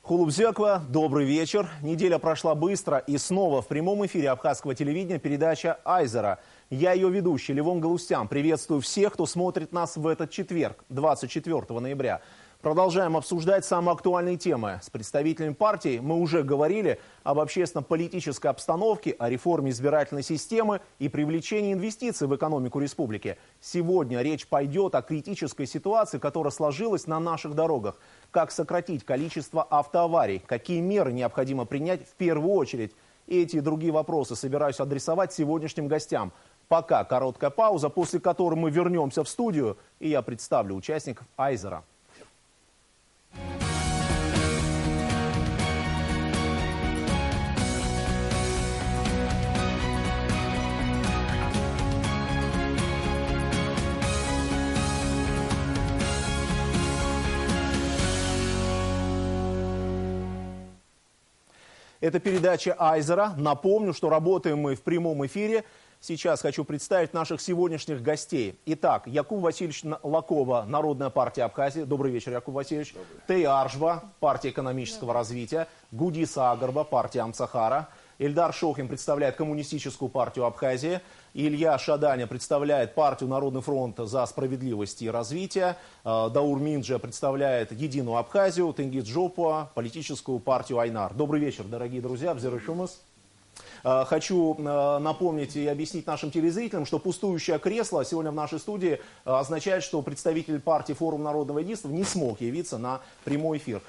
Хулубзеква, добрый вечер. Неделя прошла быстро, и снова в прямом эфире абхазского телевидения передача «Айзера». Я ее ведущий, Левон Галустян. Приветствую всех, кто смотрит нас в этот четверг, 24 ноября. Продолжаем обсуждать самые актуальные темы. С представителями партий мы уже говорили об общественно-политической обстановке, о реформе избирательной системы и привлечении инвестиций в экономику республики. Сегодня речь пойдет о критической ситуации, которая сложилась на наших дорогах. Как сократить количество автоаварий, какие меры необходимо принять в первую очередь. Эти и другие вопросы собираюсь адресовать сегодняшним гостям. Пока короткая пауза, после которой мы вернемся в студию, и я представлю участников «Айзера». Это передача «Айзера». Напомню, что работаем мы в прямом эфире. Сейчас хочу представить наших сегодняшних гостей. Итак, Якуб Васильевич Лакова, Народная партия Абхазии. Добрый вечер, Якуб Васильевич. Тей Аржба, партия экономического развития. Гудиса Агарба, партия Амцахара. Эльдар Шохин представляет Коммунистическую партию Абхазии. Илья Шаданя представляет партию Народный фронт за справедливость и развитие. Даур Минджа представляет Единую Абхазию. Тенгиз Джопуа, политическую партию Айнар. Добрый вечер, дорогие друзья. Хочу напомнить и объяснить нашим телезрителям, что пустующее кресло сегодня в нашей студии означает, что представитель партии Форум Народного единства не смог явиться на прямой эфир.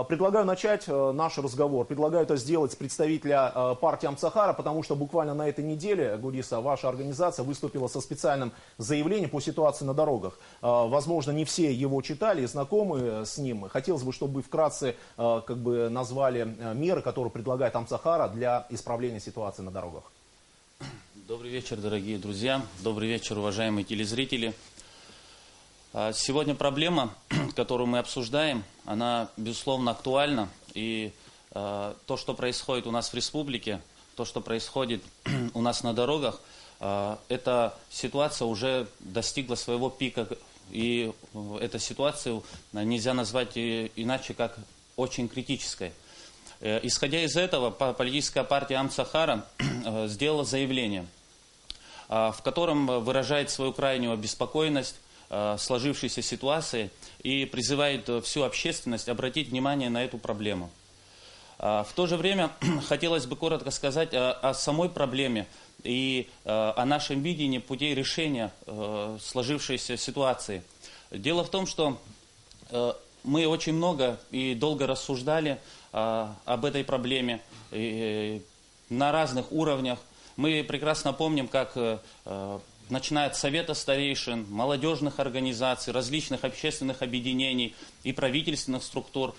Предлагаю начать наш разговор. Предлагаю это сделать с представителя партии Амцахара, потому что буквально на этой неделе, Гудиса, ваша организация выступила со специальным заявлением по ситуации на дорогах. Возможно, не все его читали и знакомы с ним. Хотелось бы, чтобы вы вкратце назвали меры, которые предлагает Амцахара для исправления ситуации на дорогах. Добрый вечер, дорогие друзья. Добрый вечер, уважаемые телезрители. Сегодня проблема, которую мы обсуждаем, она, безусловно, актуальна. И то, что происходит у нас в республике, то, что происходит у нас на дорогах, эта ситуация уже достигла своего пика. И эту ситуацию нельзя назвать иначе, как очень критической. Исходя из этого, политическая партия Амцахара сделала заявление, в котором выражает свою крайнюю обеспокоенность сложившейся ситуации и призывает всю общественность обратить внимание на эту проблему. В то же время хотелось бы коротко сказать о самой проблеме и о нашем видении путей решения сложившейся ситуации. Дело в том, что мы очень много и долго рассуждали об этой проблеме на разных уровнях. Мы прекрасно помним, как начиная от Совета старейшин, молодежных организаций, различных общественных объединений и правительственных структур,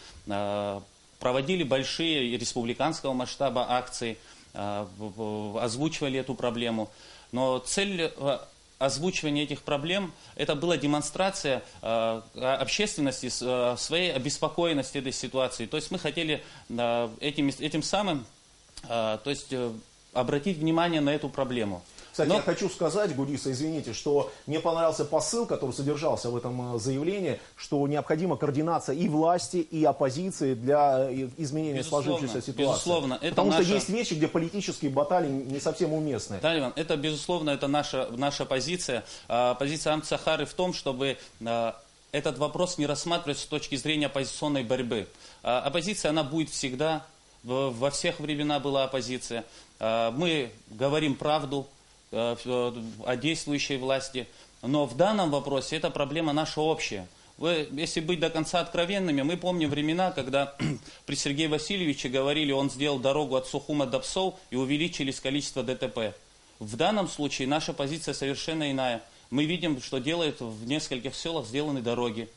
проводили большие республиканского масштаба акции, озвучивали эту проблему. Но цель озвучивания этих проблем – это была демонстрация общественности своей обеспокоенности этой ситуации. То есть мы хотели этим самым обратить внимание на эту проблему. Кстати, я хочу сказать, Гудиса, извините, что мне понравился посыл, который содержался в этом заявлении, что необходима координация и власти, и оппозиции для изменения сложившейся ситуации. Безусловно. Потому что есть вещи, где политические баталии не совсем уместны. Да, Иван, это, безусловно, это наша позиция. Позиция Амцахары в том, чтобы этот вопрос не рассматривать с точки зрения оппозиционной борьбы. Оппозиция, она будет всегда, во всех времена была оппозиция. Мы говорим правду о действующей власти. Но в данном вопросе эта проблема наша общая. Если быть до конца откровенными, мы помним времена, когда при Сергее Васильевиче говорили, он сделал дорогу от Сухума до Псов и увеличились количество ДТП. В данном случае наша позиция совершенно иная. Мы видим, что делают в нескольких селах, сделаны дороги.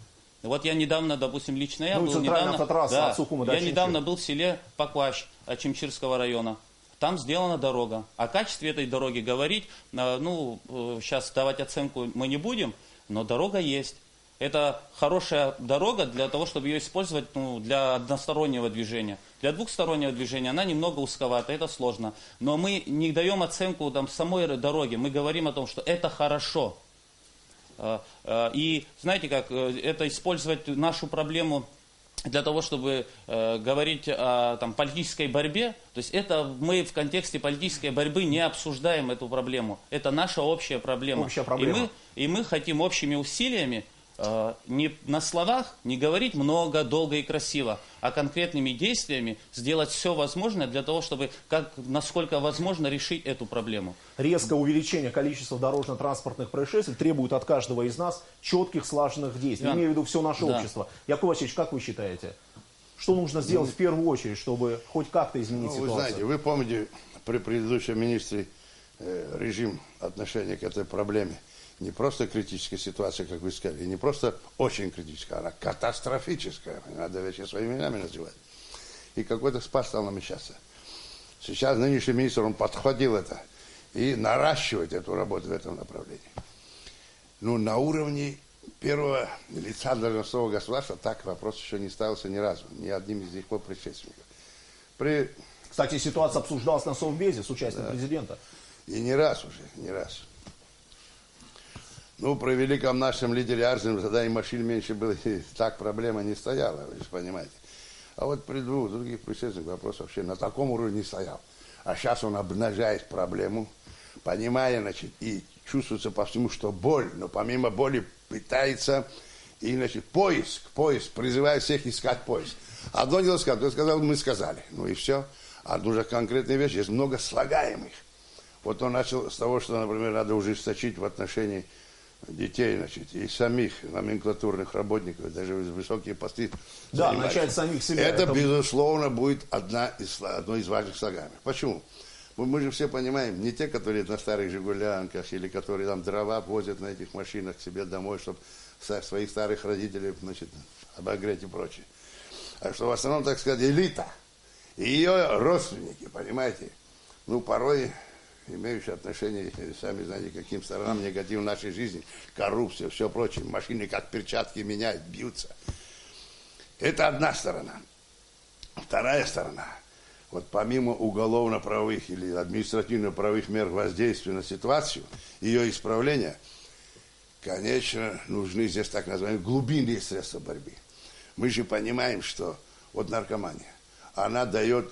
Вот я недавно, допустим, лично я был недавно был в селе Пакващ Ачимчирского района. Там сделана дорога. О качестве этой дороги говорить, сейчас давать оценку мы не будем, но дорога есть. Это хорошая дорога для того, чтобы ее использовать для одностороннего движения. Для двухстороннего движения она немного узковата, это сложно. Но мы не даем оценку самой дороге, мы говорим о том, что это хорошо. И знаете как, это использовать нашу проблему для того, чтобы говорить о политической борьбе, то есть это мы в контексте политической борьбы не обсуждаем эту проблему. Это наша общая проблема. Общая проблема. И мы хотим общими усилиями не на словах, не говорить много, долго и красиво, а конкретными действиями сделать все возможное для того, чтобы насколько возможно решить эту проблему. Резкое увеличение количества дорожно-транспортных происшествий требует от каждого из нас четких, слаженных действий. Имею в виду все наше общество. Яков Васильевич, как вы считаете, что нужно сделать в первую очередь, чтобы хоть как-то изменить ситуацию? Вы знаете, вы помните при предыдущем министре режим отношения к этой проблеме. Не просто критическая ситуация, как вы сказали, не просто очень критическая, она катастрофическая. Надо вещи своими именами называть. И какой-то спад стал намечаться. Сейчас нынешний министр, он подхватил это и наращивает эту работу в этом направлении. Ну, на уровне первого лица должностного государства так вопрос еще не ставился ни разу, ни одним из его предшественников. Кстати, ситуация обсуждалась на Совбезе с участием президента. И не раз уже, не раз. Ну, при великом нашем лидере Арзене тогда и машин меньше было, и так проблема не стояла, вы же понимаете. А вот при двух других предшественниках вопрос вообще на таком уровне не стоял. А сейчас он обнажает проблему, понимая, значит, и чувствуется по всему, что боль, но помимо боли пытается, и, значит, поиск, призывает всех искать поиск. Одно дело сказать, кто сказал, мы сказали, ну и все. А нужна конкретная вещь, есть много слагаемых. Вот он начал с того, что, например, надо ужесточить в отношении детей, значит, и самих номенклатурных работников, даже высокие посты. Да, начать самих себя. Это, безусловно, будет одно из важных слагаемых. Почему? Мы же все понимаем, не те, которые на старых «Жигулянках» или которые там дрова возят на этих машинах к себе домой, чтобы своих старых родителей, значит, обогреть и прочее. А что в основном, так сказать, элита и ее родственники, понимаете, ну, порой имеющие отношение, сами знаете, к каким сторонам негатив в нашей жизни, коррупция, все прочее, машины как перчатки меняют, бьются. Это одна сторона. Вторая сторона, вот помимо уголовно-правовых или административно-правовых мер воздействия на ситуацию, ее исправления, конечно, нужны здесь так называемые глубинные средства борьбы. Мы же понимаем, что вот наркомания, она дает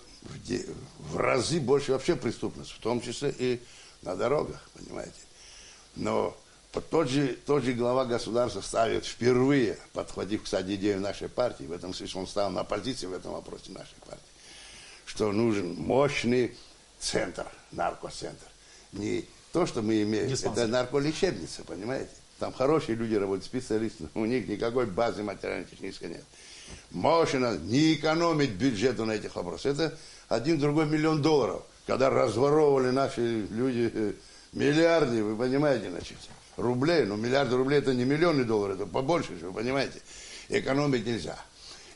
в разы больше вообще преступности, в том числе и на дорогах, понимаете. Но тот же глава государства ставит впервые, подхватив, кстати, идею нашей партии, в этом смысле он стал на позиции в этом вопросе нашей партии, что нужен мощный центр, наркоцентр. Не то, что мы имеем, это нарколечебница, понимаете. Там хорошие люди работают, специалисты, у них никакой базы материально-технической нет. Можно не экономить бюджету на этих вопросах. Это $1-2 миллион, когда разворовывали наши люди миллиарды, вы понимаете, значит, рублей. Но миллиарды рублей это не миллионы долларов, это побольше, вы понимаете. Экономить нельзя.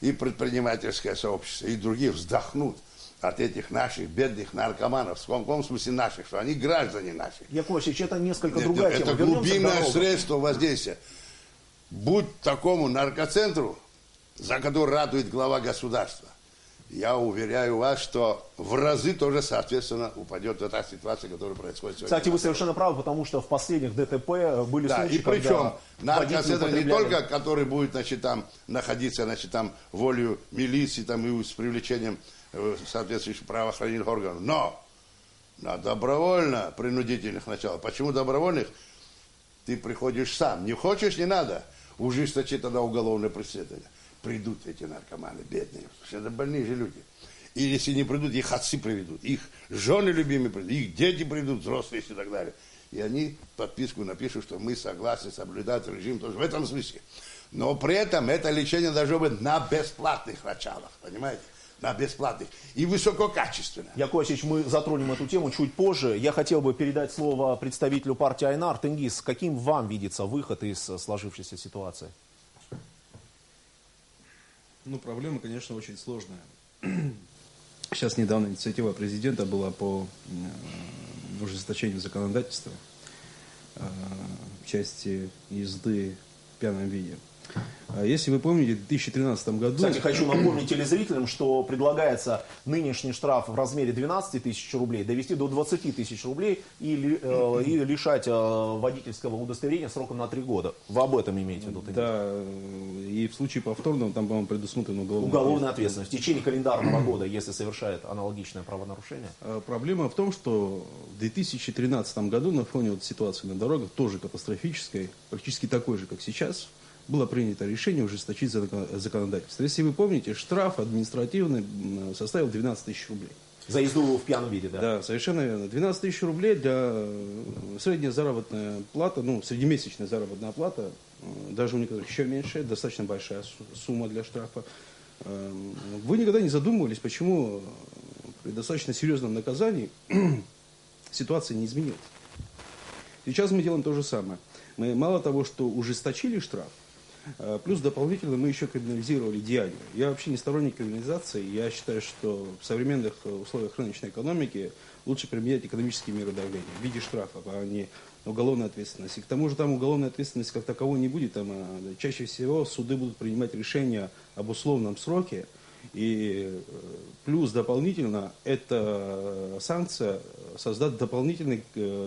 И предпринимательское сообщество, и другие вздохнут от этих наших бедных наркоманов, в каком смысле наших, что они граждане наши. Яков Васильевич, это несколько другая тема. Это глубинное средство воздействия. Будь такому наркоцентру, за который ратует глава государства, я уверяю вас, что в разы тоже, соответственно, упадет та ситуация, которая происходит сегодня. Кстати, вы совершенно правы, потому что в последних ДТП были случаи, и причем наркоцентр не употребляли... только, который будет, значит, там находиться, значит, там волею милиции, там и с привлечением соответствующих правоохранительных органов, но на добровольно-принудительных началах. Почему добровольных? Ты приходишь сам. Не хочешь, не надо. Ужесточить тогда уголовное преследование. Придут эти наркоманы, бедные, это больные же люди. И если не придут, их отцы приведут, их жены любимые придут, их дети придут, взрослые и так далее. И они подписку напишут, что мы согласны соблюдать режим тоже в этом смысле. Но при этом это лечение должно быть на бесплатных началах, понимаете? На бесплатных и высококачественных. Яков Васильевич, мы затронем эту тему чуть позже. Я хотел бы передать слово представителю партии Айнар. Тенгиз, каким вам видится выход из сложившейся ситуации? Ну, проблема, конечно, очень сложная. Сейчас недавно инициатива президента была по ужесточению законодательства в части езды в пьяном виде. Если вы помните, в 2013 году... Кстати, хочу напомнить телезрителям, что предлагается нынешний штраф в размере 12 тысяч рублей довести до 20 тысяч рублей и лишать водительского удостоверения сроком на 3 года. Вы об этом имеете в виду? Да, и в случае повторного там, по-моему, предусмотрена уголовная ответственность в течение календарного года, если совершает аналогичное правонарушение. Проблема в том, что в 2013 году на фоне вот ситуации на дорогах, тоже катастрофической, практически такой же, как сейчас, было принято решение ужесточить законодательство. Если вы помните, штраф административный составил 12 тысяч рублей. За езду в пьяном виде, да? Да, совершенно верно. 12 тысяч рублей для средняя заработная плата, среднемесячная заработная плата, даже у некоторых еще меньше, достаточно большая сумма для штрафа. Вы никогда не задумывались, почему при достаточно серьезном наказании ситуация не изменилась? Сейчас мы делаем то же самое. Мы мало того, что ужесточили штраф, плюс дополнительно мы еще криминализировали деяния. Я вообще не сторонник криминализации. Я считаю, что в современных условиях рыночной экономики лучше применять экономические меры давления в виде штрафов, а не уголовной ответственности. К тому же там уголовной ответственности как таковой не будет. Там чаще всего суды будут принимать решения об условном сроке. И плюс дополнительно эта санкция создаст дополнительные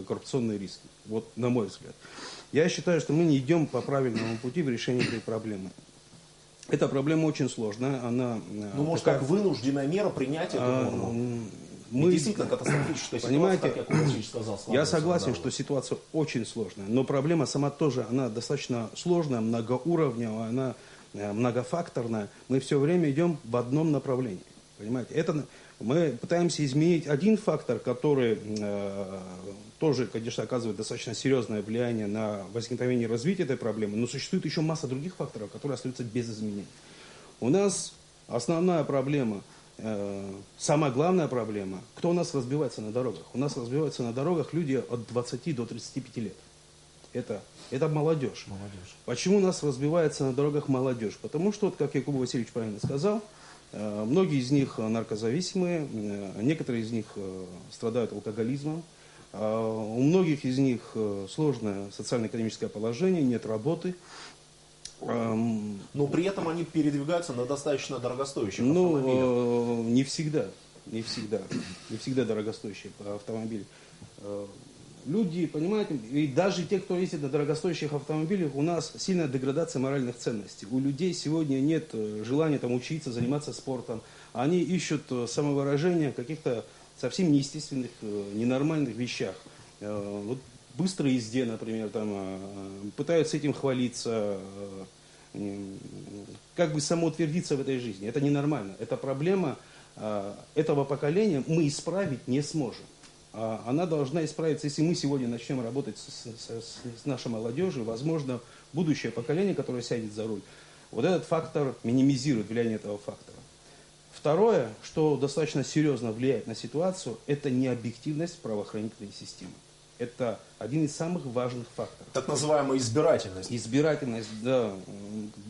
коррупционные риски. Вот на мой взгляд. Я считаю, что мы не идем по правильному пути в решении этой проблемы. Эта проблема очень сложная. Она, может, как вынужденная мера принятия эту норму? Действительно катастрофическая ситуация, как Яков Васильевич сказал. Я согласен, что ситуация очень сложная. Но проблема сама тоже, она достаточно сложная, многоуровневая, она многофакторная. Мы все время идем в одном направлении. Понимаете? Мы пытаемся изменить один фактор, который тоже, конечно, оказывает достаточно серьезное влияние на возникновение и развитие этой проблемы, но существует еще масса других факторов, которые остаются без изменений. У нас основная проблема, самая главная проблема, кто у нас разбивается на дорогах? У нас разбиваются на дорогах люди от 20 до 35 лет. Это молодежь. Почему у нас разбивается на дорогах молодежь? Потому что, как Якуб Васильевич правильно сказал, многие из них наркозависимые, некоторые из них страдают алкоголизмом, у многих из них сложное социально-экономическое положение, нет работы. Но при этом они передвигаются на достаточно дорогостоящих автомобилях. Не всегда дорогостоящие автомобили. Люди, понимаете, и даже те, кто ездит на дорогостоящих автомобилях, у нас сильная деградация моральных ценностей. У людей сегодня нет желания учиться, заниматься спортом. Они ищут самовыражение в каких-то совсем неестественных, ненормальных вещах. Вот быстрой езде, например, пытаются этим хвалиться, как бы самоутвердиться в этой жизни. Это ненормально. Это проблема этого поколения, мы исправить не сможем. Она должна исправиться, если мы сегодня начнем работать с нашей молодежью, возможно, будущее поколение, которое сядет за руль, вот этот фактор минимизирует влияние этого фактора. Второе, что достаточно серьезно влияет на ситуацию, это необъективность правоохранительной системы. Это один из самых важных факторов. Так называемая избирательность. Избирательность, да.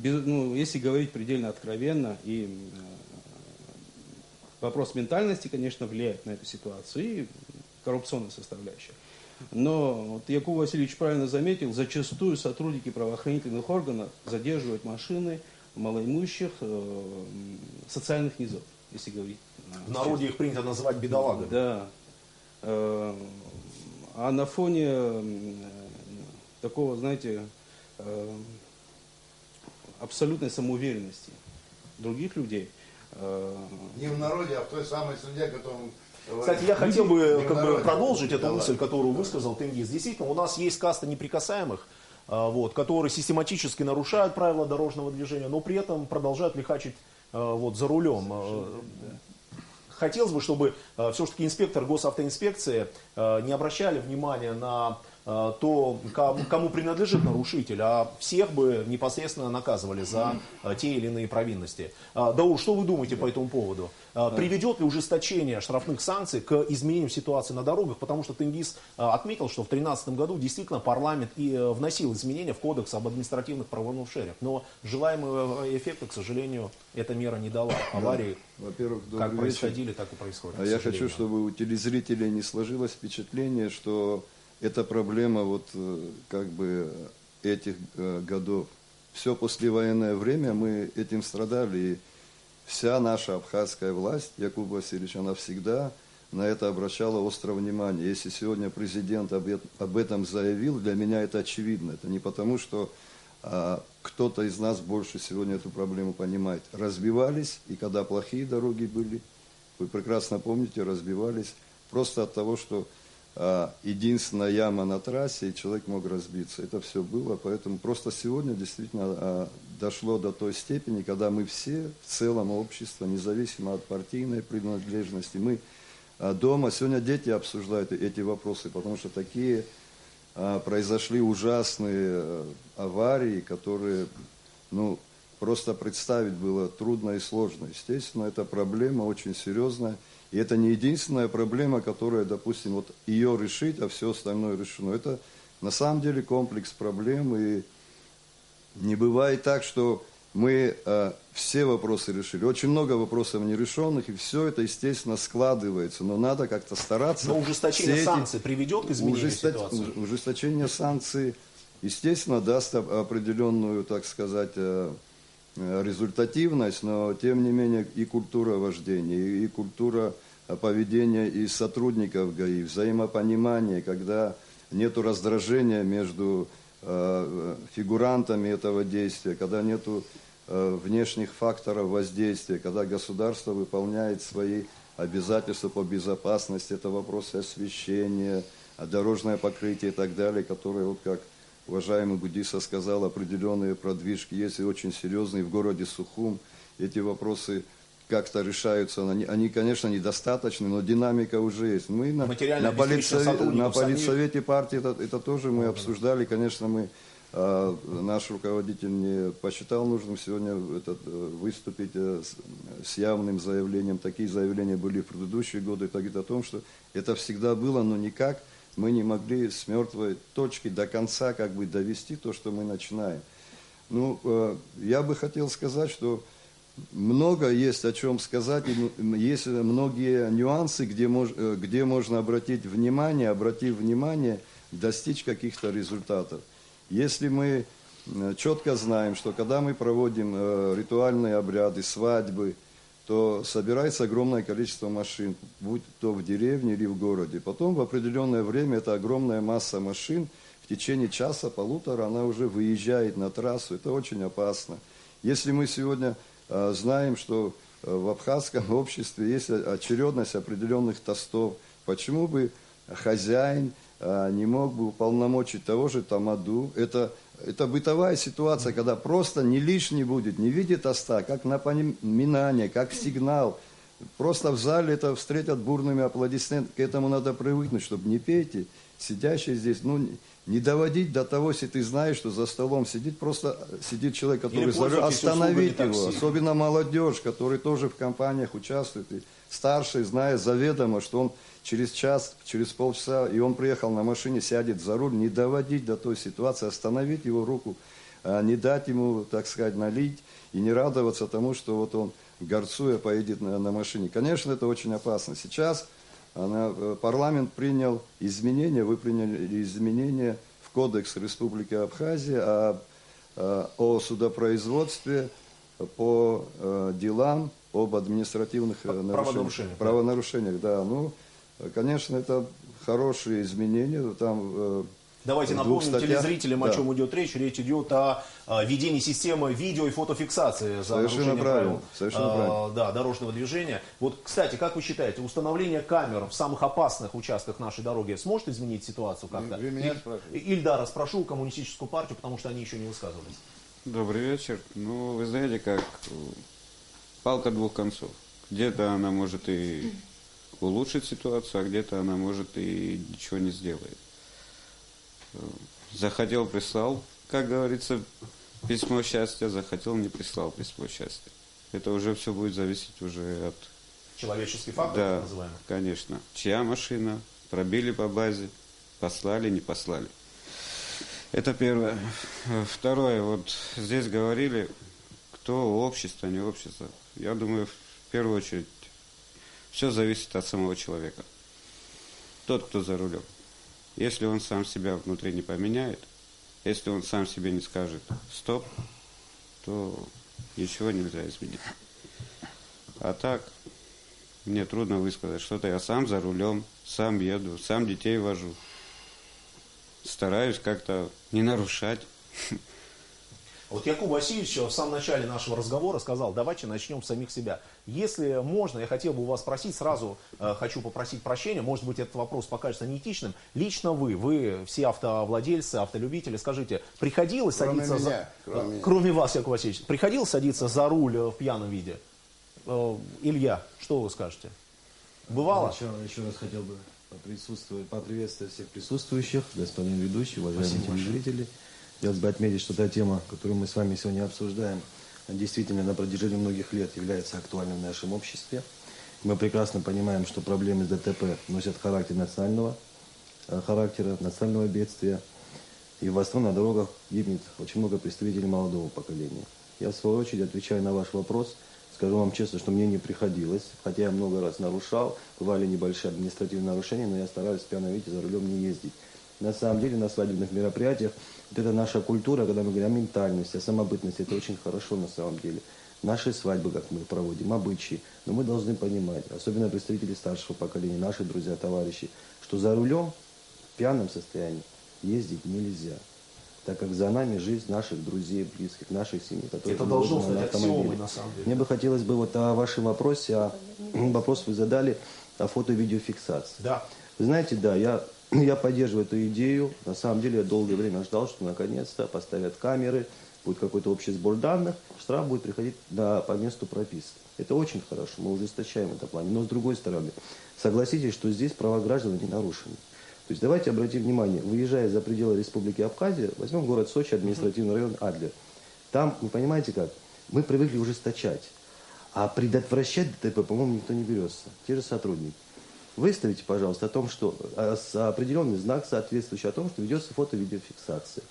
Если говорить предельно откровенно, и вопрос ментальности, конечно, влияет на эту ситуацию, и коррупционная составляющая. Но вот Якуб Васильевич правильно заметил, зачастую сотрудники правоохранительных органов задерживают машины малоимущих социальных низов, если говорить. В народе их принято называть бедолагами. Да. А на фоне такого, знаете, абсолютной самоуверенности других людей. Не в народе, а в той самой среде, которую... Кстати, я хотел бы продолжить эту мысль, которую высказал Тенгиз. Действительно, у нас есть каста неприкасаемых, которые систематически нарушают правила дорожного движения, но при этом продолжают лихачить за рулем. Хотелось бы, чтобы все-таки инспектор госавтоинспекции не обращали внимания на то, кому принадлежит нарушитель, а всех бы непосредственно наказывали за те или иные провинности. Даур, что вы думаете по этому поводу? Приведет ли ужесточение штрафных санкций к изменению ситуации на дорогах? Потому что Тенгиз отметил, что в 2013 году действительно парламент и вносил изменения в кодекс об административных правонарушениях. Но желаемого эффекта, к сожалению, эта мера не дала. Аварии как происходили, так и происходят. А я хочу, чтобы у телезрителей не сложилось впечатление, что эта проблема этих годов все послевоенное время мы этим страдали. И вся наша абхазская власть, Якуб Васильевич, она всегда на это обращала острое внимание. Если сегодня президент об этом заявил, для меня это очевидно. Это не потому, что кто-то из нас больше сегодня эту проблему понимает. Разбивались, и когда плохие дороги были, вы прекрасно помните, разбивались просто от того, что единственная яма на трассе, и человек мог разбиться. Это все было, поэтому просто сегодня действительно дошло до той степени, когда мы все в целом общество, независимо от партийной принадлежности, мы дома, сегодня дети обсуждают эти вопросы, потому что такие произошли ужасные аварии, которые, просто представить было трудно и сложно. Естественно, эта проблема очень серьезная. И это не единственная проблема, которая, допустим, вот ее решить, а все остальное решено. Это на самом деле комплекс проблем. И не бывает так, что мы все вопросы решили. Очень много вопросов нерешенных, и все это, естественно, складывается. Но надо как-то стараться. Но ужесточение санкций приведет к изменению ситуации? Ужесточение санкций, естественно, даст определенную, так сказать, результативность, но тем не менее и культура вождения, и культура поведения и сотрудников ГАИ, взаимопонимание, когда нет раздражения между фигурантами этого действия, когда нет внешних факторов воздействия, когда государство выполняет свои обязательства по безопасности, это вопросы освещения, дорожное покрытие и так далее, которые, вот как уважаемый Гудиса сказал, определенные продвижки есть и очень серьезные. В городе Сухум эти вопросы как-то решаются. Они, конечно, недостаточны, но динамика уже есть. Мы на политсовете партии это тоже мы обсуждали. Конечно, наш руководитель не посчитал нужным сегодня выступить с явным заявлением. Такие заявления были в предыдущие годы. Так о том, что это всегда было, но никак мы не могли с мертвой точки до конца довести то, что мы начинаем. Я бы хотел сказать, что много есть о чем сказать, и есть многие нюансы, где можно обратив внимание, достичь каких-то результатов. Если мы четко знаем, что когда мы проводим ритуальные обряды, свадьбы, то собирается огромное количество машин, будь то в деревне или в городе. Потом в определенное время эта огромная масса машин в течение часа-полутора она уже выезжает на трассу. Это очень опасно. Если мы сегодня знаем, что в абхазском обществе есть очередность определенных тостов, почему бы хозяин не мог бы уполномочить того же тамаду? Это бытовая ситуация, когда просто не лишний будет, не видит тоста, как напоминание, как сигнал. Просто в зале это встретят бурными аплодисментами. К этому надо привыкнуть, чтобы не пейте, сидящие здесь, не доводить до того, если ты знаешь, что за столом сидит человек, который остановить его, особенно молодежь, который тоже в компаниях участвует, и старший, зная заведомо, что он через час, через полчаса, и он приехал на машине, сядет за руль, не доводить до той ситуации, остановить его руку, не дать ему, так сказать, налить, и не радоваться тому, что вот он, горцуя, поедет на машине. Конечно, это очень опасно. Сейчас парламент принял изменения, вы приняли изменения в Кодекс Республики Абхазия о судопроизводстве по делам об административных правонарушениях. Да. Конечно, это хорошие изменения. Там, давайте напомним телезрителям, о чем идет речь. Речь идет о введении системы видео и фотофиксации за нарушение правил дорожного движения. Вот, кстати, как вы считаете, установление камер в самых опасных участках нашей дороги сможет изменить ситуацию как-то? Ильдара, спрошу коммунистическую партию, потому что они еще не высказывались. Добрый вечер. Вы знаете, как палка двух концов. Где-то она может и улучшить ситуацию, а где-то она может и ничего не сделает. Захотел, прислал, как говорится, письмо счастья, захотел, не прислал письмо счастья. Это уже все будет зависеть уже от... Человеческий фактор, да, так называемый. Конечно. Чья машина, пробили по базе, послали, не послали. Это первое. Второе, вот здесь говорили, кто общество, не общество. Я думаю, в первую очередь, все зависит от самого человека. Тот, кто за рулем. Если он сам себя внутри не поменяет, если он сам себе не скажет «стоп», то ничего нельзя изменить. А так, мне трудно высказать. Что-то я сам за рулем, сам еду, сам детей вожу. Стараюсь как-то не нарушать. Вот Якуб Васильевич в самом начале нашего разговора сказал, давайте начнем с самих себя. Если можно, я хотел бы у вас спросить, сразу хочу попросить прощения, может быть, этот вопрос покажется неэтичным. Лично вы все автовладельцы, автолюбители, скажите, приходилось садиться кроме вас, Якуб Васильевич, приходилось садиться за руль в пьяном виде? Илья, что вы скажете? Бывало? Еще раз хотел бы поприветствовать всех присутствующих, господин ведущий, уважаемые телезрители. Хотелось бы отметить, что та тема, которую мы с вами сегодня обсуждаем, действительно на протяжении многих лет является актуальной в нашем обществе. Мы прекрасно понимаем, что проблемы с ДТП носят характер национального бедствия. И в основном на дорогах гибнет очень много представителей молодого поколения. Я, в свою очередь, отвечая на ваш вопрос, скажу вам честно, что мне не приходилось, хотя я много раз нарушал, бывали небольшие административные нарушения, но я стараюсь в пьяном виде за рулем не ездить. На самом деле на свадебных мероприятиях вот это наша культура, когда мы говорим о ментальности, о самобытности, это очень хорошо на самом деле. Наши свадьбы, как мы проводим, обычаи, но мы должны понимать, особенно представители старшего поколения, наши друзья, товарищи, что за рулем в пьяном состоянии ездить нельзя, так как за нами жизнь наших друзей, близких, наших семей. Это должно стать аксиомой, на самом деле. Мне бы хотелось бы вот о вашем вопросе, вопрос вы задали о фото-видеофиксации. Да. Вы знаете, да, я поддерживаю эту идею. На самом деле я долгое время ждал, что наконец-то поставят камеры, будет какой-то общий сбор данных, штраф будет приходить по месту прописки. Это очень хорошо, мы ужесточаем это плане. Но с другой стороны, согласитесь, что здесь права граждан не нарушены. То есть давайте обратим внимание, выезжая за пределы Республики Абхазия, возьмем город Сочи, административный район Адлер. Там, вы понимаете как, мы привыкли ужесточать, а предотвращать ДТП, по-моему, никто не берется, те же сотрудники. Выставите, пожалуйста, о том, что определенный знак, соответствующий о том, что ведется фото-видеофиксация.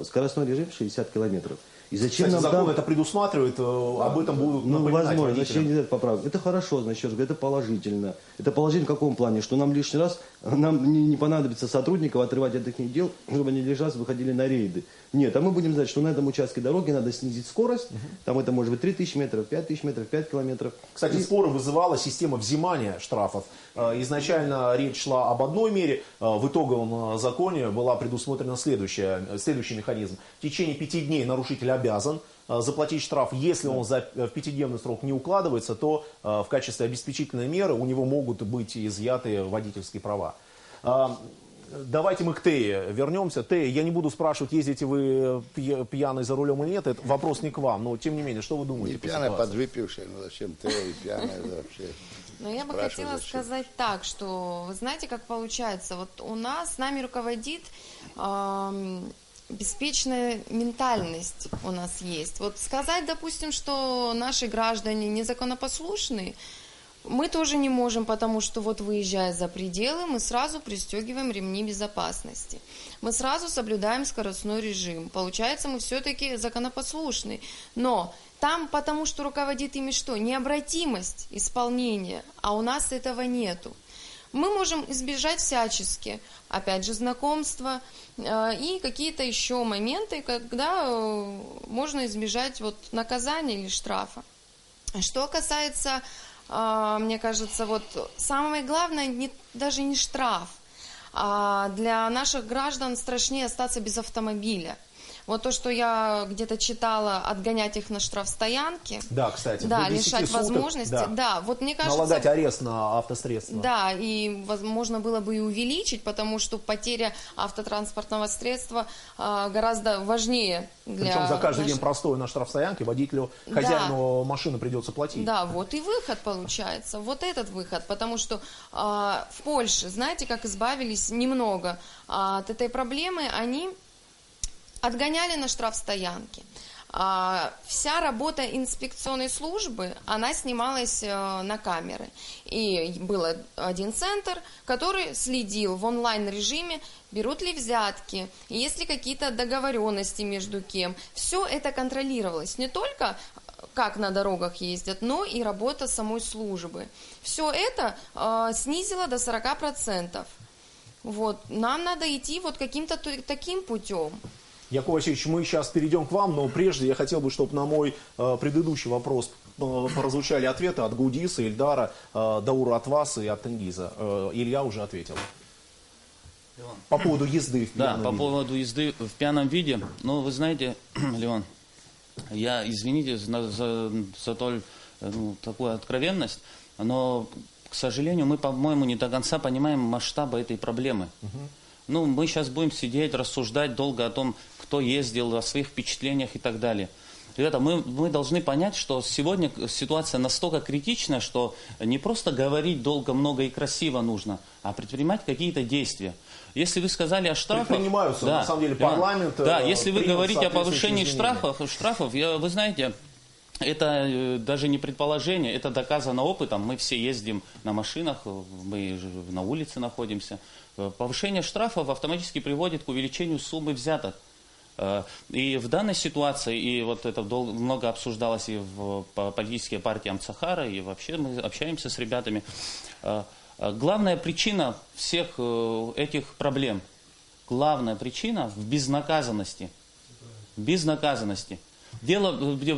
Скоростной режим 60 километров. И зачем Кстати, нам закон там... это предусматривает, об этом будут напоминать возможно, значит, водителям. не дать поправку. Это хорошо, значит, это положительно. Это положительно в каком плане? Что нам лишний раз, нам не понадобится сотрудников отрывать от их дел, чтобы они лишний раз выходили на рейды. Нет, а мы будем знать, что на этом участке дороги надо снизить скорость, там это может быть 3000 метров, 5000 метров, 5 километров. Кстати, споры вызывала система взимания штрафов. Изначально речь шла об одной мере, в итоговом законе была предусмотрена следующий механизм. В течение 5 дней нарушитель обязан заплатить штраф. Если он в 5-дневный срок не укладывается, то в качестве обеспечительной меры у него могут быть изъяты водительские права. Давайте мы к Тее вернемся. Тея, я не буду спрашивать, ездите вы пьяный за рулем или нет, это вопрос не к вам, но тем не менее, что вы думаете? Не пьяная, подвыпившая, ну зачем Тея пьяная вообще? Но я бы хотела сказать так, что, вы знаете, как получается, вот у нас, с нами руководит беспечная ментальность у нас есть. Вот сказать, допустим, что наши граждане незаконопослушные, мы тоже не можем, потому что вот выезжая за пределы, мы сразу пристегиваем ремни безопасности. Мы сразу соблюдаем скоростной режим. Получается, мы все-таки законопослушны. Но там, потому что руководит ими что? Необратимость исполнения, а у нас этого нету. Мы можем избежать всячески, опять же, знакомства и какие-то еще моменты, когда можно избежать вот наказания или штрафа. Что касается, мне кажется, вот самое главное даже не штраф, а для наших граждан страшнее остаться без автомобиля. Вот то, что я где-то читала, отгонять их на штрафстоянке. Да, кстати. Да, лишать суток, возможности. Да, вот мне кажется... Налагать арест на автосредства. Да, и можно было бы и увеличить, потому что потеря автотранспортного средства гораздо важнее для... Причем за каждый день простой на штрафстоянке водителю, хозяину машины придется платить. Да, вот и выход получается. Вот этот выход, потому что в Польше, знаете, как избавились немного от этой проблемы, они... отгоняли на штрафстоянке. Вся работа инспекционной службы, она снималась на камеры. И был один центр, который следил в онлайн-режиме, берут ли взятки, есть ли какие-то договоренности между кем. Все это контролировалось. Не только как на дорогах ездят, но и работа самой службы. Все это снизило до 40%. Вот. Нам надо идти вот каким-то таким путем. Яков Васильевич, мы сейчас перейдем к вам, но прежде я хотел бы, чтобы на мой предыдущий вопрос прозвучали ответы от Гудиса, Ильдара, Даура от вас и от Тенгиза. Илья уже ответил. По поводу езды в пьяном виде. Да, по поводу езды в пьяном виде. Ну, вы знаете, Леон, я, извините за такую откровенность, но, к сожалению, мы, по-моему, не до конца понимаем масштаба этой проблемы. Ну, мы сейчас будем сидеть, рассуждать долго о том, кто ездил, о своих впечатлениях и так далее. Ребята, мы должны понять, что сегодня ситуация настолько критична, что не просто говорить долго, много и красиво нужно, а предпринимать какие-то действия. Если вы сказали о штрафах... Предпринимаются, да, на самом деле, парламент... Да, если вы говорите о повышении штрафов, вы знаете, это даже не предположение, это доказано опытом. Мы все ездим на машинах, мы на улице находимся. Повышение штрафов автоматически приводит к увеличению суммы взяток. И в данной ситуации, и вот это много обсуждалось и в политической партии Амцахара, и вообще мы общаемся с ребятами. Главная причина всех этих проблем, главная причина в безнаказанности. Безнаказанности. Дело,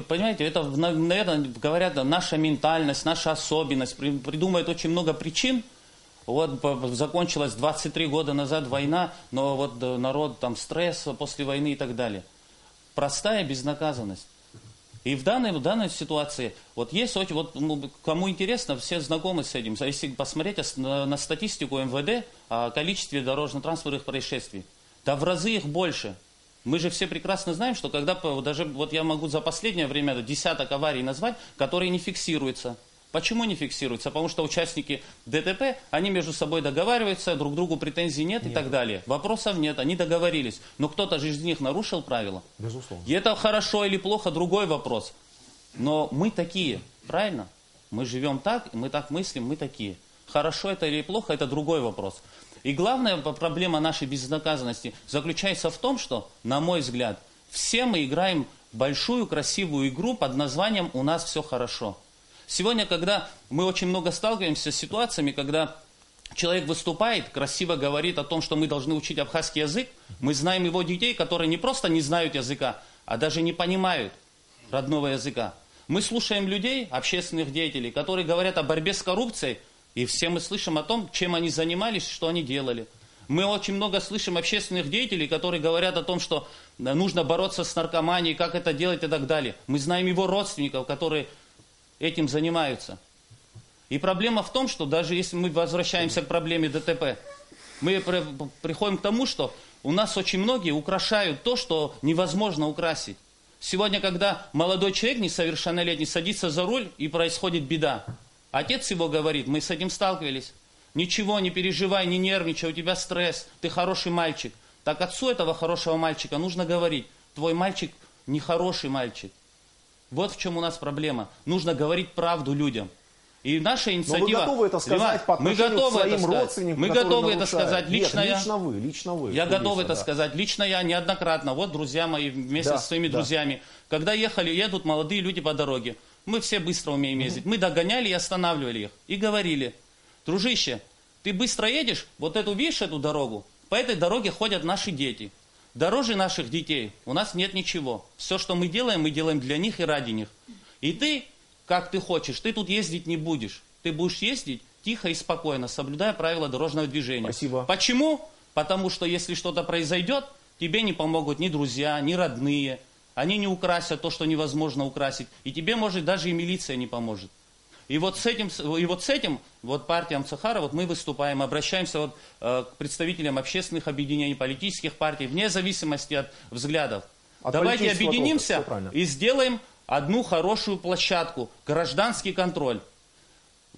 понимаете, это, наверное, говорят, наша ментальность, наша особенность, придумывает очень много причин. Вот закончилась 23 года назад война, но вот народ, там стресс после войны и так далее. Простая безнаказанность. И в данной ситуации, вот есть, вот, кому интересно, все знакомы с этим. Если посмотреть на статистику МВД о количестве дорожно-транспортных происшествий, да в разы их больше. Мы же все прекрасно знаем, что когда, даже вот я могу за последнее время десяток аварий назвать, которые не фиксируются. Почему не фиксируются? Потому что участники ДТП, они между собой договариваются, друг другу претензий нет и так далее. Вопросов нет, они договорились. Но кто-то же из них нарушил правила. Безусловно. И это хорошо или плохо, другой вопрос. Но мы такие, правильно? Мы живем так, мы так мыслим, мы такие. Хорошо это или плохо, это другой вопрос. И главная проблема нашей безнаказанности заключается в том, что, на мой взгляд, все мы играем большую красивую игру под названием «У нас все хорошо». Сегодня, когда мы очень много сталкиваемся с ситуациями, когда человек выступает, красиво говорит о том, что мы должны учить абхазский язык, мы знаем его детей, которые не просто не знают языка, а даже не понимают родного языка. Мы слушаем людей, общественных деятелей, которые говорят о борьбе с коррупцией, и все мы слышим о том, чем они занимались, что они делали. Мы очень много слышим общественных деятелей, которые говорят о том, что нужно бороться с наркоманией, как это делать и так далее. Мы знаем его родственников, которые этим занимаются. И проблема в том, что даже если мы возвращаемся к проблеме ДТП, мы приходим к тому, что у нас очень многие украшают то, что невозможно украсить. Сегодня, когда молодой человек, несовершеннолетний, садится за руль и происходит беда, отец его говорит, мы с этим сталкивались, ничего, не переживай, не нервничай, у тебя стресс, ты хороший мальчик. Так отцу этого хорошего мальчика нужно говорить, твой мальчик нехороший мальчик. Вот в чем у нас проблема. Нужно говорить правду людям. И наша инициатива... Но вы готовы это сказать по отношению к своим родственникам, мы готовы это сказать. Лично вы. Я готов это сказать. Лично я неоднократно. Вот друзья мои вместе со своими друзьями. Когда едут молодые люди по дороге. Мы все быстро умеем ездить. Мы догоняли и останавливали их. И говорили, дружище, ты быстро едешь, вот эту, видишь эту дорогу? По этой дороге ходят наши дети. Дороже наших детей у нас нет ничего. Все, что мы делаем для них и ради них. И ты, как ты хочешь, ты тут ездить не будешь. Ты будешь ездить тихо и спокойно, соблюдая правила дорожного движения. Спасибо. Почему? Потому что если что-то произойдет, тебе не помогут ни друзья, ни родные. Они не украсят то, что невозможно украсить. И тебе, может, даже и милиция не поможет. И вот с этим партия Амцахара, вот мы выступаем, обращаемся к представителям общественных объединений, политических партий, вне зависимости от взглядов. Давайте объединимся и сделаем одну хорошую площадку, гражданский контроль.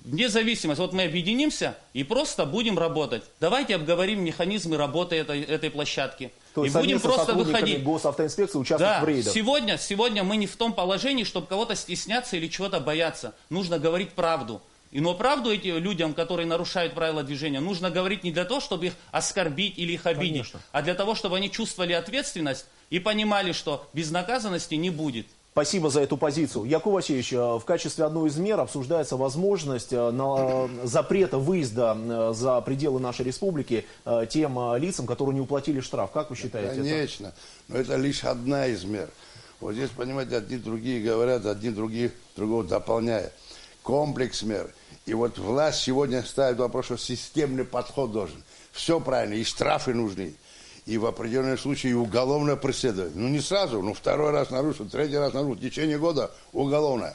Вне зависимости, вот мы объединимся и просто будем работать. Давайте обговорим механизмы работы этой площадки. То есть и будем просто выходить. Госавтоинспекции участвовать в рейдах. Сегодня мы не в том положении, чтобы кого-то стесняться или чего-то бояться. Нужно говорить правду. Но правду этим людям, которые нарушают правила движения, нужно говорить не для того, чтобы их оскорбить или их обидеть, Конечно. а для того, чтобы они чувствовали ответственность и понимали, что безнаказанности не будет. Спасибо за эту позицию. Яков Васильевич, в качестве одной из мер обсуждается возможность запрета выезда за пределы нашей республики тем лицам, которые не уплатили штраф. Как вы считаете? Конечно, но это лишь одна из мер. Вот здесь, понимаете, одни другие говорят, одни другого дополняя. Комплекс мер. И вот власть сегодня ставит вопрос, что системный подход должен. Все правильно, и штрафы нужны. И в определенном случае уголовное преследование. Ну не сразу, но второй раз нарушил, третий раз нарушил. В течение года уголовное.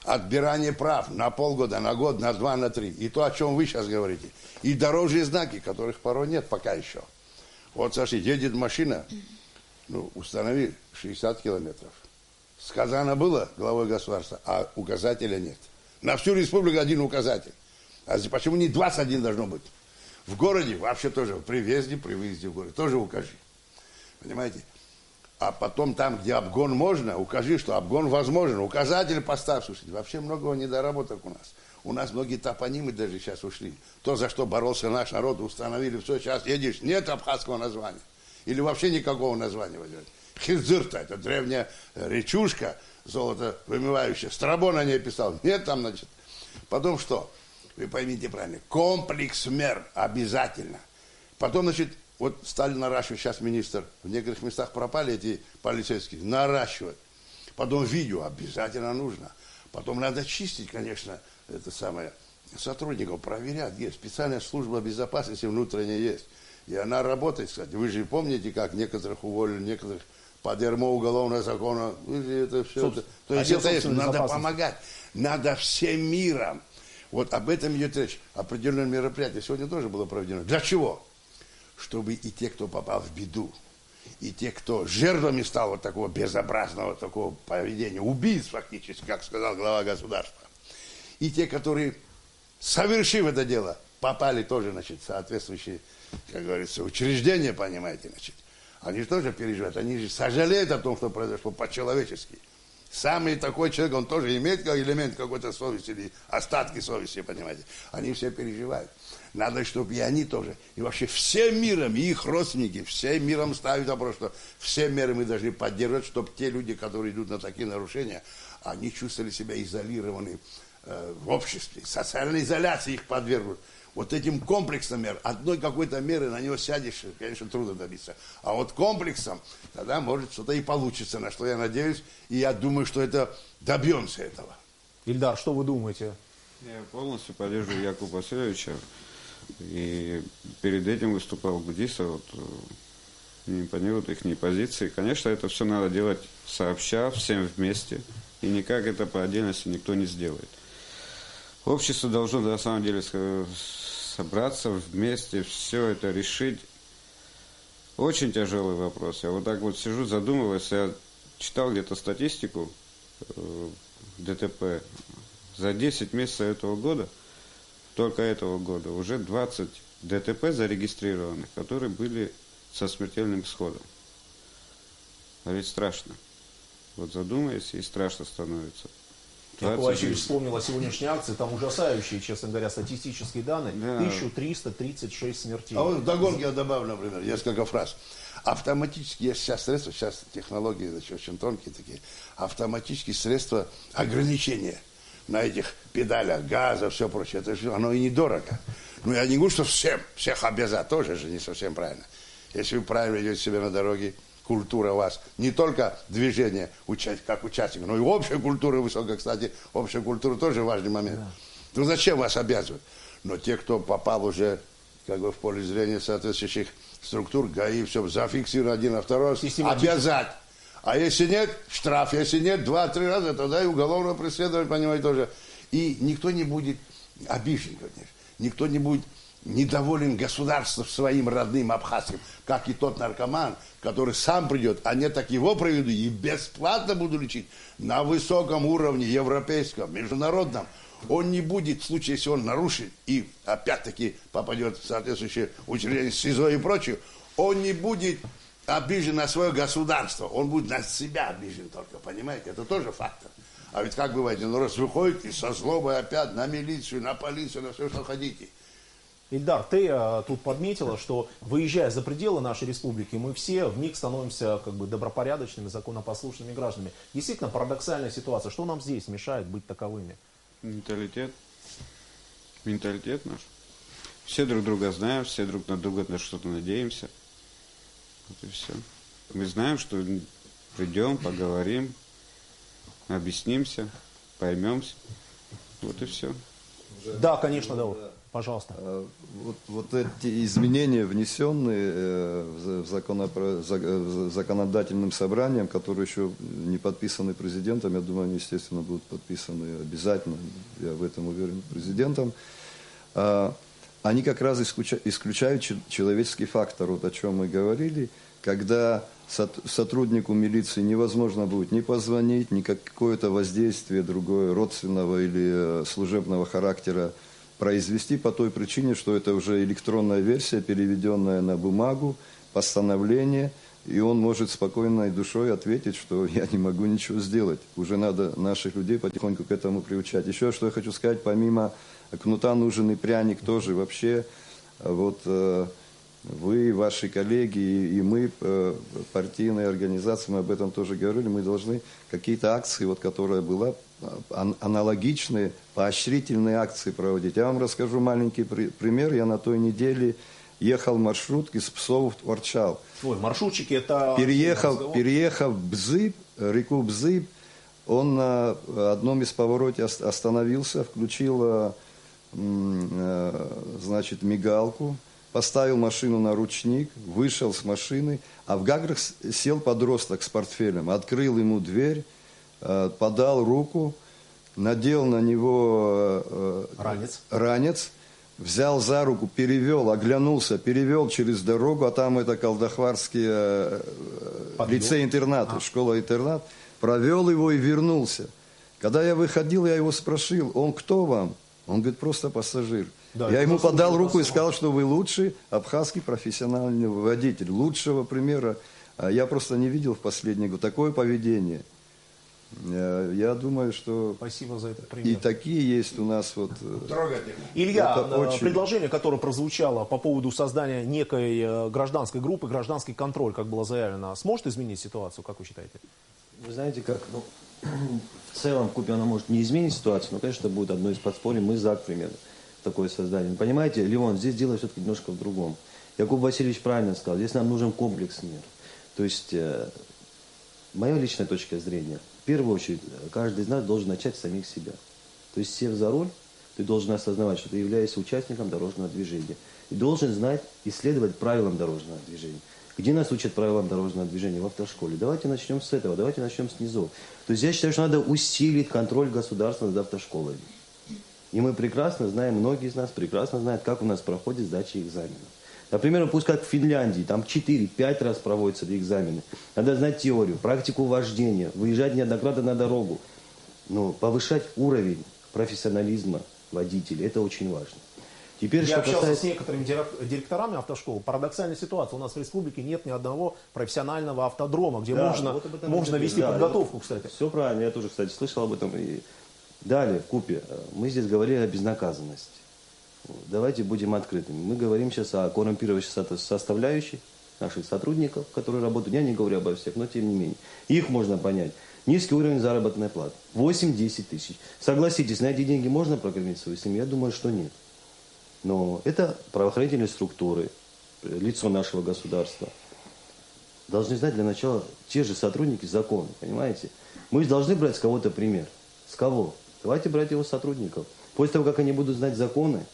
Отбирание прав на полгода, на год, на 2, на 3. И то, о чем вы сейчас говорите. И дорожные знаки, которых порой нет пока еще. Вот, смотрите, едет машина, ну, установи 60 километров. Сказано было главой государства, а указателя нет. На всю республику один указатель. А почему не 21 должно быть? В городе вообще тоже, при въезде в город, тоже укажи. Понимаете? А потом там, где обгон можно, укажи, что обгон возможен. Указатель поставь, слушайте. Вообще многого недоработок у нас. У нас многие топонимы даже сейчас ушли. То, за что боролся наш народ, установили все. Сейчас едешь, нет абхазского названия. Или вообще никакого названия возьмет. Хизырта, это древняя речушка, золото вымывающая. Страбон о ней писал. Нет там, значит. Потом что? Вы поймите правильно. Комплекс мер обязательно. Потом, значит, вот стали наращивать, сейчас министр, в некоторых местах пропали эти полицейские, наращивать. Потом видео обязательно нужно. Потом надо чистить, конечно, это самое, сотрудников проверять. Есть специальная служба безопасности внутренняя есть. И она работает, кстати. Вы же помните, как некоторых уволили, некоторых под ярмо уголовного закона. Вы же это все. То есть это есть. Надо помогать. Надо всем миром. Вот об этом идет речь. Определенное мероприятие сегодня тоже было проведено. Для чего? Чтобы и те, кто попал в беду, и те, кто жертвами стал вот такого безобразного такого поведения, убийц фактически, как сказал глава государства, и те, которые, совершив это дело, попали тоже, значит, в соответствующие, как говорится, учреждения, понимаете, значит, они же тоже переживают, они же сожалеют о том, что произошло по-человечески. Самый такой человек, он тоже имеет как элемент какой-то совести или остатки совести, понимаете. Они все переживают. Надо, чтобы и они тоже, и вообще всем миром, и их родственники, всем миром ставят вопрос, что все меры мы должны поддерживать, чтобы те люди, которые идут на такие нарушения, они чувствовали себя изолированы в обществе, социальной изоляции их подвергнут. Вот этим комплексом мер, одной какой-то меры на него сядешь, конечно, трудно добиться. А вот комплексом, тогда может что-то и получится, на что я надеюсь, и я думаю, что это добьемся этого. Ильдар, что вы думаете? Я полностью поддерживаю Якуба Васильевича. И перед этим выступал Гудиса, вот, не импонируют их позиции. Конечно, это все надо делать сообща, всем вместе, и никак это по отдельности никто не сделает. Общество должно на самом деле собраться вместе, все это решить. Очень тяжелый вопрос. Я вот так вот сижу, задумываюсь, я читал где-то статистику ДТП. За 10 месяцев этого года, только этого года, уже 20 ДТП зарегистрированы, которые были со смертельным исходом. А ведь страшно. Вот задумайся, и страшно становится. Яков Васильевич вспомнил о сегодняшней акции, там ужасающие, честно говоря, статистические данные. Да. 1336 смертей. А вот вдогонку я добавлю, например, несколько фраз. Автоматически есть сейчас средства, сейчас технологии, значит, очень тонкие такие, автоматические средства ограничения на этих педалях, газа, все прочее. Это же оно и недорого. Ну, я не говорю, что всех обязать, тоже же не совсем правильно. Если вы правильно ведете себя на дороге, культура у вас, не только движение как участник, но и общая культура высокая, кстати, общая культура тоже важный момент. Да. Ну, зачем вас обязывать? Но те, кто попал уже как бы в поле зрения соответствующих структур, ГАИ, все, зафиксировано один, а второй, обязать. А если нет, штраф. Если нет, 2-3 раза, тогда и уголовное преследование, понимаете, тоже. И никто не будет обижен, конечно. Никто не будет недоволен государством своим родным абхазским, как и тот наркоман, который сам придет, а не так его проведу и бесплатно буду лечить на высоком уровне, европейском, международном. Он не будет, в случае, если он нарушит и опять-таки попадет в соответствующее учреждение СИЗО и прочее, он не будет обижен на свое государство, он будет на себя обижен только, понимаете? Это тоже фактор. А ведь как бывает, ну раз выходит и со злобой опять на милицию, на полицию, на все, что хотите. Ильдар, ты тут подметила, что выезжая за пределы нашей республики, мы все вмиг становимся как бы добропорядочными, законопослушными гражданами. Действительно парадоксальная ситуация. Что нам здесь мешает быть таковыми? Менталитет. Менталитет наш. Все друг друга знаем, все друг на друга на что-то надеемся. Вот и все. Мы знаем, что придем, поговорим, объяснимся, поймемся. Вот и все. Да, конечно, да. Пожалуйста. Вот эти изменения, внесенные законодательным собранием, которые еще не подписаны президентом, я думаю, они, естественно, будут подписаны обязательно, я в этом уверен, президентом, они как раз исключают человеческий фактор, вот о чем мы говорили, когда сотруднику милиции невозможно будет ни позвонить, ни какое-то воздействие другое, родственного или служебного характера произвести по той причине, что это уже электронная версия, переведенная на бумагу, постановление, и он может спокойной душой ответить, что я не могу ничего сделать. Уже надо наших людей потихоньку к этому приучать. Еще что я хочу сказать, помимо кнута нужен и пряник тоже. Вообще, вот вы, ваши коллеги и мы, партийные организации, мы об этом тоже говорили, мы должны какие-то акции, вот, которая была, аналогичные, поощрительные акции проводить. Я вам расскажу маленький пример. Я на той неделе ехал в маршрутке с Псовов в Ворчал. Ой, маршрутчики это... Переехав Бзыб, реку Бзыб, он на одном из поворотов остановился, включил, значит, мигалку, поставил машину на ручник, вышел с машины, а в гаграх сел подросток с портфелем, открыл ему дверь, подал руку, надел на него ранец, взял за руку, перевел, оглянулся, перевел через дорогу, а там это колдахварский лицей-интернат, школа-интернат, провел его и вернулся. Когда я выходил, я его спросил, он кто вам? Он говорит, просто пассажир. Да, я ему подал руку и сказал, что вы лучший абхазский профессиональный водитель. Лучшего примера я просто не видел в последний год. Такое поведение. Я думаю, что спасибо за этот пример. И такие есть у нас вот. Илья, предложение, которое прозвучало по поводу создания некой гражданской группы, гражданский контроль, как было заявлено, сможет изменить ситуацию, как вы считаете? Вы знаете как, в целом в купе она может не изменить ситуацию, но, конечно, будет одно из подспорий, мы за, к примеру, такое создание. Понимаете, Леон, здесь дело все-таки немножко в другом. Якуб Васильевич правильно сказал, здесь нам нужен комплекс мер. То есть, моя личная точка зрения, в первую очередь, каждый из нас должен начать с самих себя. То есть, сев за руль, ты должен осознавать, что ты являешься участником дорожного движения. И должен знать и следовать правилам дорожного движения. Где нас учат правилам дорожного движения? В автошколе. Давайте начнем с этого, давайте начнем снизу. То есть, я считаю, что надо усилить контроль государства над автошколами. И мы прекрасно знаем, многие из нас прекрасно знают, как у нас проходит сдача экзаменов. Например, пусть как в Финляндии, там 4-5 раз проводятся экзамены. Надо знать теорию, практику вождения, выезжать неоднократно на дорогу. Но повышать уровень профессионализма водителей, это очень важно. Теперь, я общался с некоторыми директорами автошкол. Парадоксальная ситуация. У нас в республике нет ни одного профессионального автодрома, где можно вести подготовку, кстати. Все правильно, я тоже, кстати, слышал об этом. И далее, в купе, мы здесь говорили о безнаказанности. Давайте будем открытыми. Мы говорим сейчас о коррумпирующей составляющей наших сотрудников, которые работают. Я не говорю обо всех, но тем не менее. Их можно понять. Низкий уровень заработной платы. 8-10 тысяч. Согласитесь, на эти деньги можно прокормить свою семью? Я думаю, что нет. Но это правоохранительные структуры, лицо нашего государства. Должны знать для начала те же сотрудники закона, понимаете? Мы должны брать с кого-то пример. С кого? Давайте брать его сотрудников. После того, как они будут знать законы,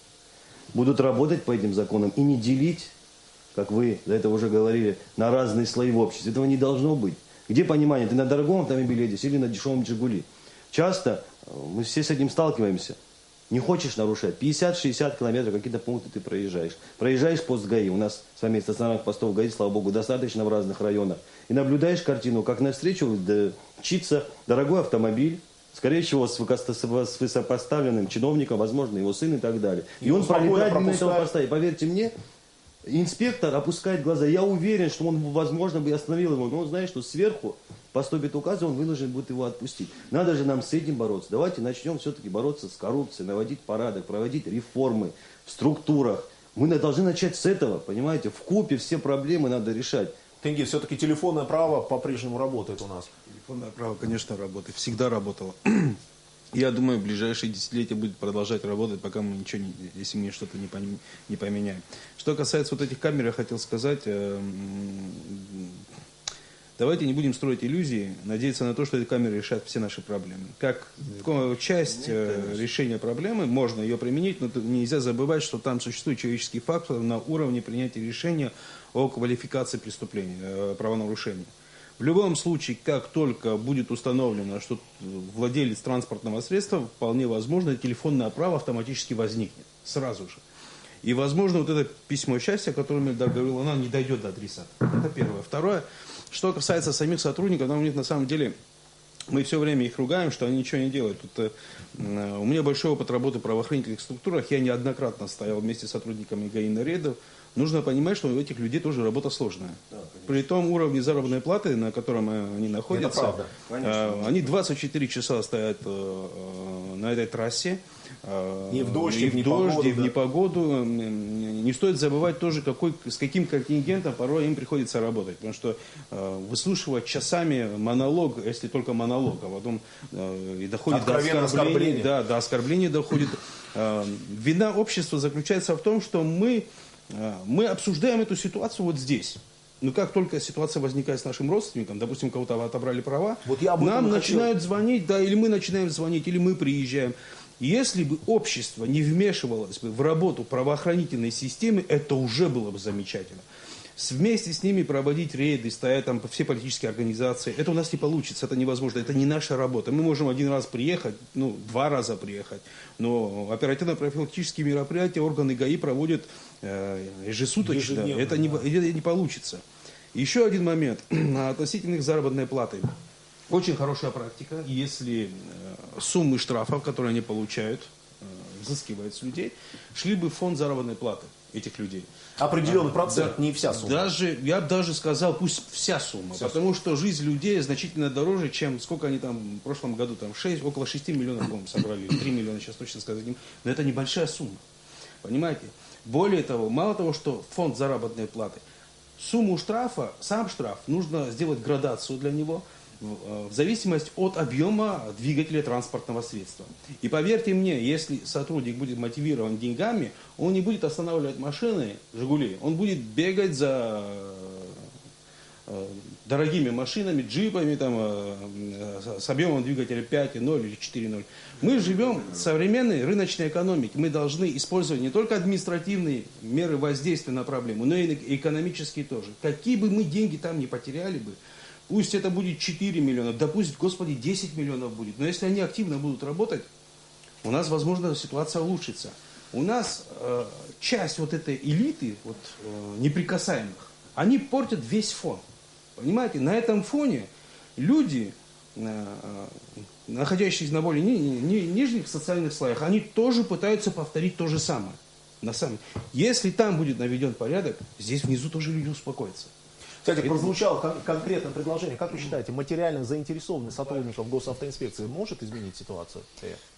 будут работать по этим законам и не делить, как вы до этого уже говорили, на разные слои в обществе. Этого не должно быть. Где понимание? Ты на дорогом автомобиле едешь или на дешевом «Жигули»? Часто мы все с этим сталкиваемся. Не хочешь нарушать. 50-60 километров какие-то пункты ты проезжаешь. Проезжаешь пост ГАИ. У нас с вами стационарных постов ГАИ, слава богу, достаточно в разных районах. И наблюдаешь картину, как навстречу мчится дорогой автомобиль, скорее всего, с высокопоставленным чиновником, возможно, его сын и так далее. И он пролетает мимо этого поста. И поверьте мне, инспектор опускает глаза. Я уверен, что он, возможно, бы остановил его. Но он знает, что сверху поступит указ, он вынужден будет его отпустить. Надо же нам с этим бороться. Давайте начнем все-таки бороться с коррупцией, наводить порядок, проводить реформы в структурах. Мы должны начать с этого, понимаете? Вкупе все проблемы надо решать. Тенгиз, все-таки телефонное право по-прежнему работает у нас. Телефонное право, конечно, работает. Всегда работало. Я думаю, в ближайшие десятилетия будет продолжать работать, пока мы ничего не, если мы что-то не поменяем. Что касается вот этих камер, я хотел сказать, давайте не будем строить иллюзии, надеяться на то, что эти камеры решат все наши проблемы. Как часть решения проблемы, можно ее применить, но нельзя забывать, что там существует человеческий фактор на уровне принятия решения о квалификации преступления, правонарушения. В любом случае, как только будет установлено, что владелец транспортного средства, вполне возможно, телефонное право автоматически возникнет. Сразу же. И, возможно, вот это письмо счастья, о котором Эльдар говорил, оно не дойдет до адресата. Это первое. Второе, что касается самих сотрудников, у них на самом деле, мы все время их ругаем, что они ничего не делают. Тут, у меня большой опыт работы в правоохранительных структурах, я неоднократно стоял вместе с сотрудниками ГАИ на рейдах. Нужно понимать, что у этих людей тоже работа сложная. Да, при том уровне заработной платы, на котором они находятся, они 24 часа стоят на этой трассе. Не в дождь, и в дождь, и в непогоду. Не стоит забывать тоже, с каким контингентом порой им приходится работать. Потому что выслушивать часами монолог, если только монолог, а потом и доходит до оскорбления. Да, до оскорбления доходит. Вина общества заключается в том, что мы обсуждаем эту ситуацию вот здесь. Но как только ситуация возникает с нашим родственником, допустим, кого-то отобрали права, вот нам начинают звонить, да, или мы начинаем звонить, или мы приезжаем. Если бы общество не вмешивалось бы в работу правоохранительной системы, это уже было бы замечательно. Вместе с ними проводить рейды, стоять там все политические организации, это у нас не получится, это невозможно, это не наша работа. Мы можем один раз приехать, 2 раза приехать, но оперативно-профилактические мероприятия органы ГАИ проводят ежесуточно, это не получится. Еще один момент относительно заработной платы. Очень хорошая практика, если суммы штрафов, которые они получают, взыскивают с людей, шли бы в фонд заработной платы этих людей. Определенный процент, не вся сумма. Я бы даже сказал, пусть вся сумма, потому что жизнь людей значительно дороже, чем сколько они там в прошлом году, около 6 миллионов, по-моему, собрали, 3 миллиона, сейчас точно сказать не могу, но это небольшая сумма, понимаете? Более того, мало того, что фонд заработной платы, сумму штрафа, сам штраф, нужно сделать градацию для него, в зависимости от объема двигателя транспортного средства. И поверьте мне, если сотрудник будет мотивирован деньгами, он не будет останавливать машины, «Жигули», он будет бегать за дорогими машинами, джипами с объемом двигателя 5.0 или 4.0. Мы живем в современной рыночной экономике. Мы должны использовать не только административные меры воздействия на проблему, но и экономические тоже. Какие бы мы деньги там не потеряли бы, пусть это будет 4 миллиона, да пусть, Господи, 10 миллионов будет. Но если они активно будут работать, у нас, возможно, ситуация улучшится. У нас часть вот этой элиты, неприкасаемых, они портят весь фон. Понимаете, на этом фоне люди, находящиеся на более нижних социальных слоях, они тоже пытаются повторить то же самое. Если там будет наведен порядок, здесь внизу тоже люди успокоятся. Кстати, прозвучало конкретное предложение. Как вы считаете, материально заинтересованность сотрудников госавтоинспекции может изменить ситуацию?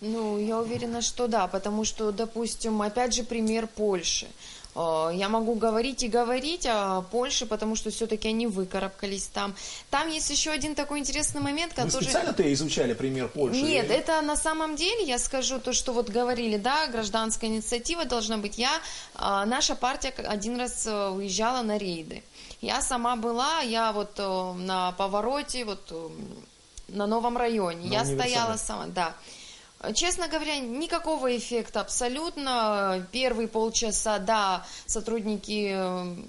Я уверена, что да, потому что, допустим, опять же пример Польши. Я могу говорить и говорить о Польше, потому что все-таки они выкарабкались там. Там есть еще один такой интересный момент, который... Вы специально-то изучали пример Польши? Нет, это на самом деле, я скажу то, что говорили, да, гражданская инициатива должна быть. Наша партия один раз уезжала на рейды. Я сама была, на повороте, на новом районе. Я стояла сама, да. Честно говоря, никакого эффекта абсолютно. Первые полчаса, да, сотрудники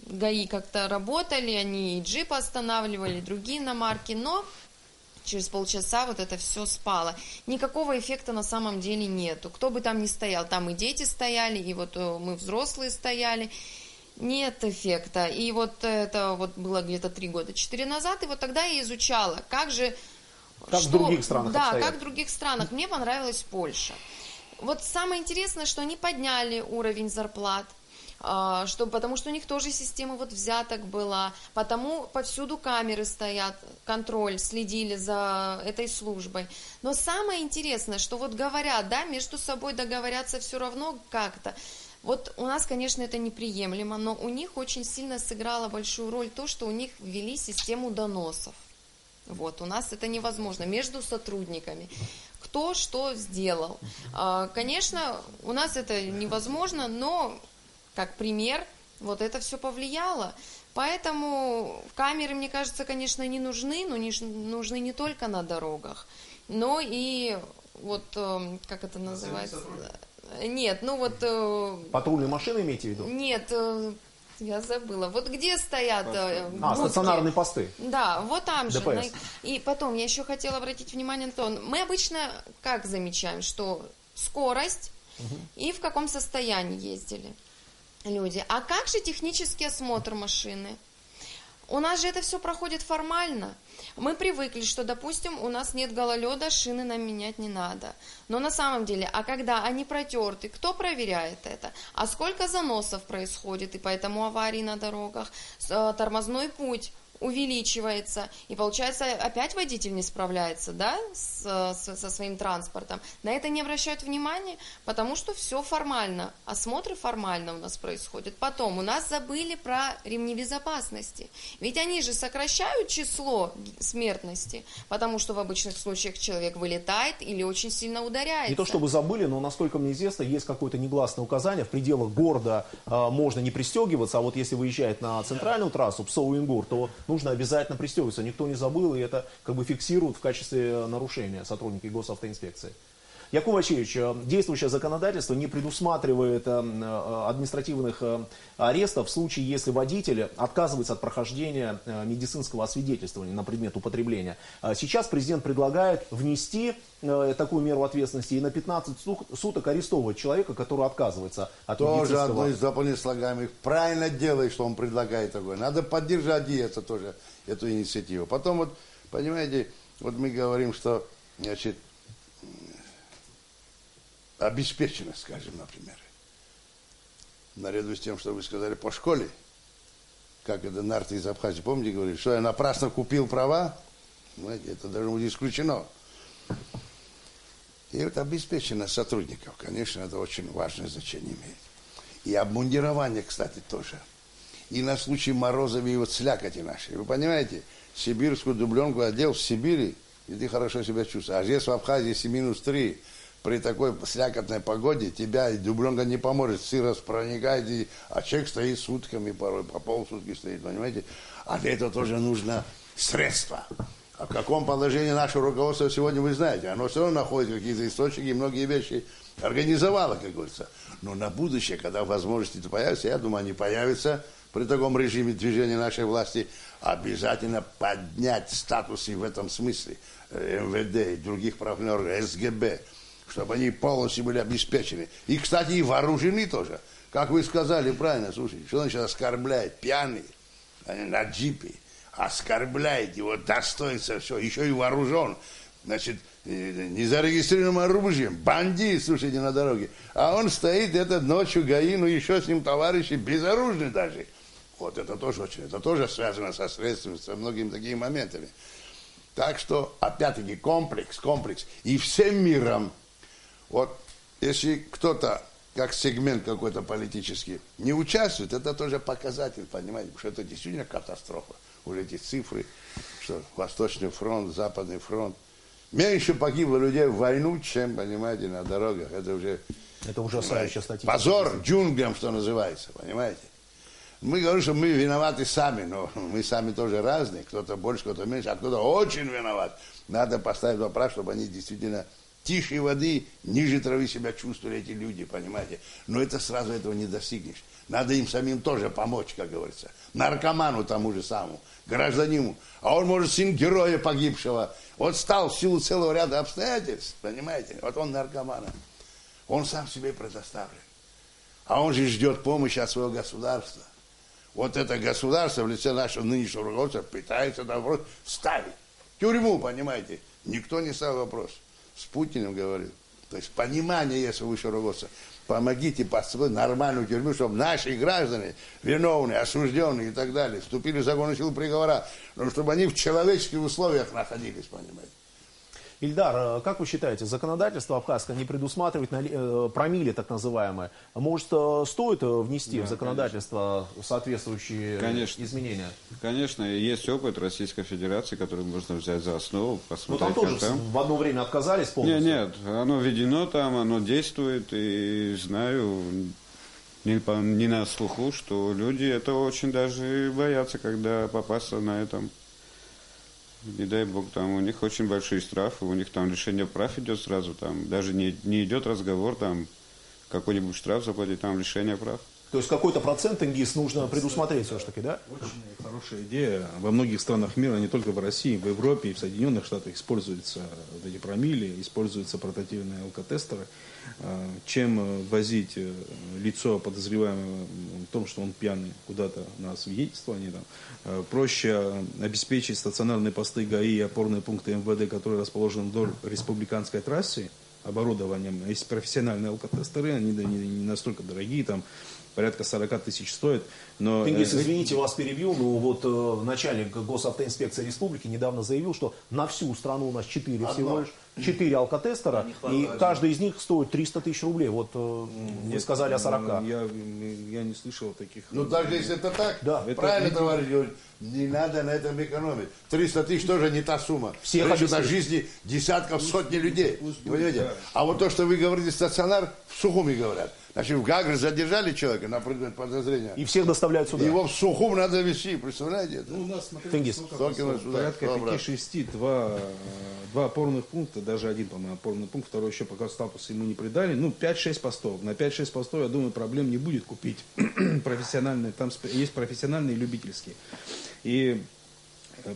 ГАИ как-то работали, они и джип останавливали, и другие иномарки, но через полчаса это все спало. Никакого эффекта на самом деле нету. Кто бы там ни стоял, там и дети стояли, и мы взрослые стояли. Нет эффекта. И это было где-то 3-4 года назад, и тогда я изучала, как в других странах обстоят. Как в других странах. Мне понравилась Польша. Самое интересное, что они подняли уровень зарплат, потому что у них тоже система взяток была, потому повсюду камеры стоят, контроль, следили за этой службой. Но самое интересное, что говорят, да, между собой договорятся все равно как-то. Вот у нас, конечно, это неприемлемо, но у них очень сильно сыграло большую роль то, что у них ввели систему доносов. Вот, у нас это невозможно между сотрудниками. Кто что сделал. Конечно, у нас это невозможно, но как пример, вот это все повлияло. Поэтому камеры, мне кажется, конечно, не нужны, но нужны не только на дорогах, но и вот, как это называется? Нет, ну вот... Патрульные машины имеете в виду? Нет, я забыла. Вот где стоят... стационарные посты. Да, вот там же. ДПС. И потом, я еще хотела обратить внимание на то, мы обычно как замечаем, что скорость и в каком состоянии ездили люди. А как же технический осмотр машины? У нас же это все проходит формально. Мы привыкли, что, допустим, у нас нет гололеда, шины нам менять не надо. Но на самом деле, а когда они протерты, кто проверяет это? А сколько заносов происходит, и поэтому аварии на дорогах? Тормозной путь увеличивается, и получается опять водитель не справляется, да, со своим транспортом. На это не обращают внимания, потому что все формально, осмотры формально у нас происходят. Потом у нас забыли про ремни безопасности, ведь они же сокращают число смертности, потому что в обычных случаях человек вылетает или очень сильно ударяется. Не то чтобы забыли, но, насколько мне известно, есть какое-то негласное указание, в пределах города можно не пристегиваться, а вот если выезжает на центральную трассу Псоу-Ингур, то нужно обязательно пристегиваться. Никто не забыл, и это как бы фиксируют в качестве нарушения сотрудники госавтоинспекции. Яков Васильевич, действующее законодательство не предусматривает административных арестов в случае, если водитель отказывается от прохождения медицинского освидетельствования на предмет употребления. Сейчас президент предлагает внести такую меру ответственности и на 15 суток арестовывать человека, который отказывается от медицинского. Тоже одно из дополнительных слагаемых. Правильно делает, что он предлагает такое. Надо поддержать и это тоже, эту инициативу. Потом вот, понимаете, вот мы говорим, что, значит, обеспеченность, скажем, например. Наряду с тем, что вы сказали по школе, как это нарты из Абхазии, помните, говорили, что я напрасно купил права, знаете, это должно быть исключено. И вот обеспеченность сотрудников, конечно, это очень важное значение имеет. И обмундирование, кстати, тоже. И на случай морозов и вот слякоти нашей. Вы понимаете, сибирскую дубленку одел в Сибири, и ты хорошо себя чувствуешь. А здесь в Абхазии, если -3, при такой слякотной погоде тебя и дубленка не поможет, сырость проникает, а человек стоит сутками порой, по полсутки стоит, понимаете? А для этого тоже нужно средства. А в каком положении наше руководство сегодня, вы знаете, оно все равно находит какие-то источники и многие вещи организовало, как говорится. Но на будущее, когда возможности появятся, я думаю, они появятся при таком режиме движения нашей власти, обязательно поднять статусы в этом смысле МВД и других партнеров, СГБ, чтобы они полностью были обеспечены. И, кстати, и вооружены тоже. Как вы сказали правильно, слушайте, что он сейчас оскорбляет? Пьяный, на джипе, оскорбляет его достоинство, все, еще и вооружен. Значит, незарегистрированным оружием, бандит, слушайте, на дороге. А он стоит этот ночью, ГАИ, ну еще с ним товарищи, безоружны даже. Вот это тоже очень, это тоже связано со средствами, со многими такими моментами. Так что, опять-таки, комплекс. И всем миром, вот, если кто-то, как сегмент какой-то политический, не участвует, это тоже показатель, понимаете, потому что это действительно катастрофа. Уже эти цифры, что Восточный фронт, Западный фронт. Меньше погибло людей в войну, чем, понимаете, на дорогах. Это ужасающая статистика. Позор джунглям, что называется, понимаете. Мы говорим, что мы виноваты сами, но мы сами тоже разные. Кто-то больше, кто-то меньше, а кто-то очень виноват. Надо поставить вопрос, чтобы они действительно тише воды, ниже травы себя чувствовали эти люди, понимаете. Но это сразу этого не достигнешь. Надо им самим тоже помочь, как говорится. Наркоману тому же самому, гражданину. А он, может, сын героя погибшего. Вот стал в силу целого ряда обстоятельств, понимаете. Вот он наркоман. Он сам себе предоставлен. А он же ждет помощи от своего государства. Вот это государство в лице нашего нынешнего руководства пытается этот вопрос ставить. Тюрьму, понимаете. Никто не ставил вопрос. С Путиным говорил. То есть понимание есть у высшего руководства. Помогите построить нормальную тюрьму, чтобы наши граждане, виновные, осужденные и так далее, вступили в законную силу приговора, но чтобы они в человеческих условиях находились, понимаете. Ильдар, как вы считаете, законодательство абхазское не предусматривает промилле, так называемое? Может, стоит внести в законодательство соответствующие изменения? Конечно, есть опыт Российской Федерации, который можно взять за основу, посмотреть. Ну, там тоже в одно время отказались полностью? Нет, оно введено там, оно действует, и знаю, не на слуху, что люди это очень даже боятся, когда попасться на этом. Не дай бог, там у них очень большие штрафы, у них там лишение прав идет сразу, там даже не идет разговор, там какой-нибудь штраф заплатить, там лишение прав. То есть какой-то процент, Тенгиз, нужно предусмотреть все-таки, да? Очень хорошая идея. Во многих странах мира, не только в России, в Европе и в Соединенных Штатах используются вот эти промилле, используются портативные алкотестеры. Чем возить лицо подозреваемого в том, что он пьяный куда-то на свидетельствование, там, проще обеспечить стационарные посты ГАИ и опорные пункты МВД, которые расположены вдоль республиканской трассы, оборудованием. Есть профессиональные алкотестеры, они не настолько дорогие, там порядка 40 тысяч стоит. Но Тенгиз, извините, вас перебью, но вот начальник госавтоинспекции республики недавно заявил, что на всю страну у нас 4 всего лишь, 4 алкотестера, и каждый из них стоит 300 тысяч рублей. Вот вы сказали о 40. Я не слышал таких. Ну, даже если это так, да, правильно, товарищ говорит, не надо на этом экономить. 300 тысяч тоже не та сумма. Речь о жизни десятков, сотни людей. Понимаете? А вот то, что вы говорите, стационар, в Сухуми говорят. Значит, в Гагре задержали человека на предмет подозрения. И всех доставляют сюда. Его в Сухум надо везти, представляете? Ну, у нас, смотрите, Тенгиз. порядка 5-6, два опорных пункта, даже один, по-моему, опорный пункт, второй еще пока статус ему не придали. Ну, 5-6 постов. На 5-6 постов, я думаю, проблем не будет купить профессиональные. Там есть профессиональные и любительские. И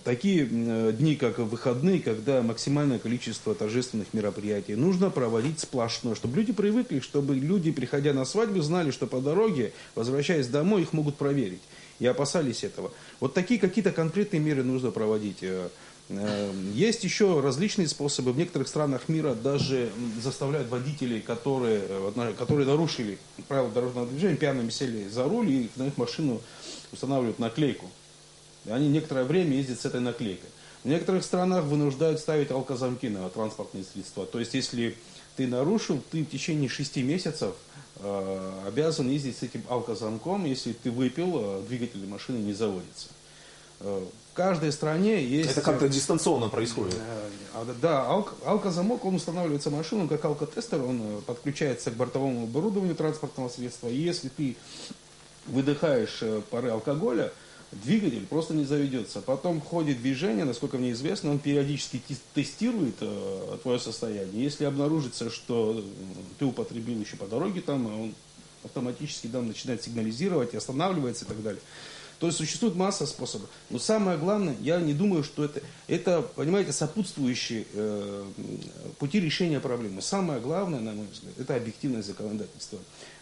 такие дни, как выходные, когда максимальное количество торжественных мероприятий, нужно проводить сплошное, чтобы люди привыкли, чтобы люди, приходя на свадьбу, знали, что по дороге, возвращаясь домой, их могут проверить. И опасались этого. Вот такие какие-то конкретные меры нужно проводить. Есть еще различные способы. В некоторых странах мира даже заставляют водителей, которые нарушили правила дорожного движения, пьяными сели за руль и на их машину устанавливают наклейку. Они некоторое время ездят с этой наклейкой. В некоторых странах вынуждают ставить алкозамки на транспортные средства. То есть, если ты нарушил, ты в течение 6 месяцев обязан ездить с этим алкозамком. Если ты выпил, двигатель машины не заводится. В каждой стране есть... Это как-то дистанционно происходит. Да, алкозамок, он устанавливается в машину, как алкотестер, он подключается к бортовому оборудованию транспортного средства. И если ты выдыхаешь пары алкоголя, двигатель просто не заведется. Потом в ходе движения, насколько мне известно, он периодически тестирует твое состояние. Если обнаружится, что ты употребил еще по дороге, там он автоматически начинает сигнализировать, останавливается и так далее. То есть существует масса способов. Но самое главное, я не думаю, что это понимаете, сопутствующие пути решения проблемы. Самое главное, на мой взгляд, это объективное законодательство.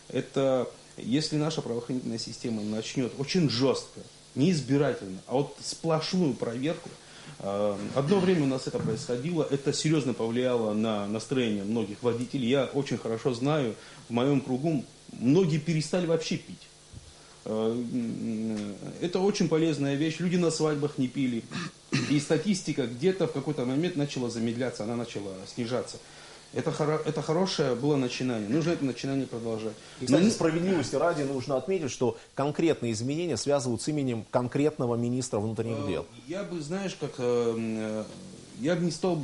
Это если наша правоохранительная система начнет очень жестко, не избирательно, а вот сплошную проверку. Одно время у нас это происходило, это серьезно повлияло на настроение многих водителей. Я очень хорошо знаю, в моем кругу многие перестали вообще пить. Это очень полезная вещь. Люди на свадьбах не пили. И статистика где-то в какой-то момент начала замедляться, она начала снижаться. Это хорошее было начинание. Нужно это начинание продолжать. И, кстати, справедливости ради нужно отметить, что конкретные изменения связывают с именем конкретного министра внутренних дел. Я бы, знаешь, я бы не стал...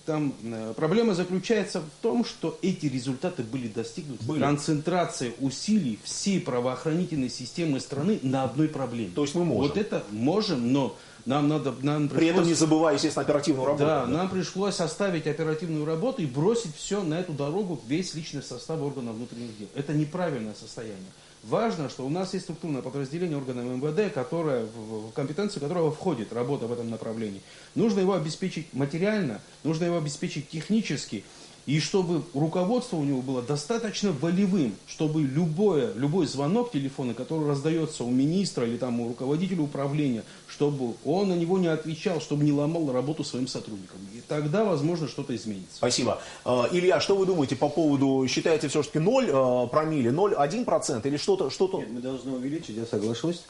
Там проблема заключается в том, что эти результаты были достигнуты. Концентрация усилий всей правоохранительной системы страны на одной проблеме. То есть мы можем. Вот это можем, но нам пришлось... При этом не забывая, естественно, оперативную работу. Да, нам пришлось оставить оперативную работу и бросить все на эту дорогу, весь личный состав органов внутренних дел. Это неправильное состояние. Важно, что у нас есть структурное подразделение органов МВД, в компетенцию которого входит работа в этом направлении. Нужно его обеспечить материально, нужно его обеспечить технически, и чтобы руководство у него было достаточно волевым, чтобы любой звонок телефона, который раздается у министра или там у руководителя управления, чтобы он на него не отвечал, чтобы не ломал работу своим сотрудникам. И тогда, возможно, что-то изменится. Спасибо. Илья, что вы думаете по поводу, считаете все-таки 0 промилле, 0,1% или что-то? Нет, мы должны увеличить, я соглашусь.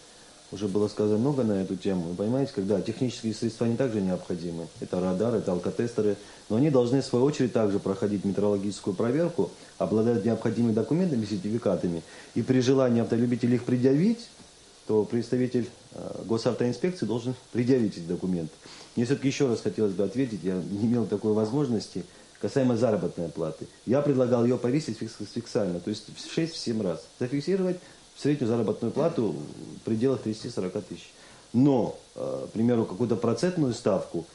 Уже было сказано много на эту тему. Вы понимаете, когда технические средства они также необходимы. Это радары, это алкотестеры. Но они должны, в свою очередь, также проходить метрологическую проверку, обладать необходимыми документами, сертификатами. И при желании автолюбителя их предъявить, то представитель госавтоинспекции должен предъявить эти документы. Мне все-таки еще раз хотелось бы ответить, я не имел такой возможности, касаемо заработной платы. Я предлагал ее повесить фиксально, то есть в 6-7 раз. Зафиксировать среднюю заработную плату в пределах 30-40 тысяч. Но, к примеру, какую-то процентную ставку,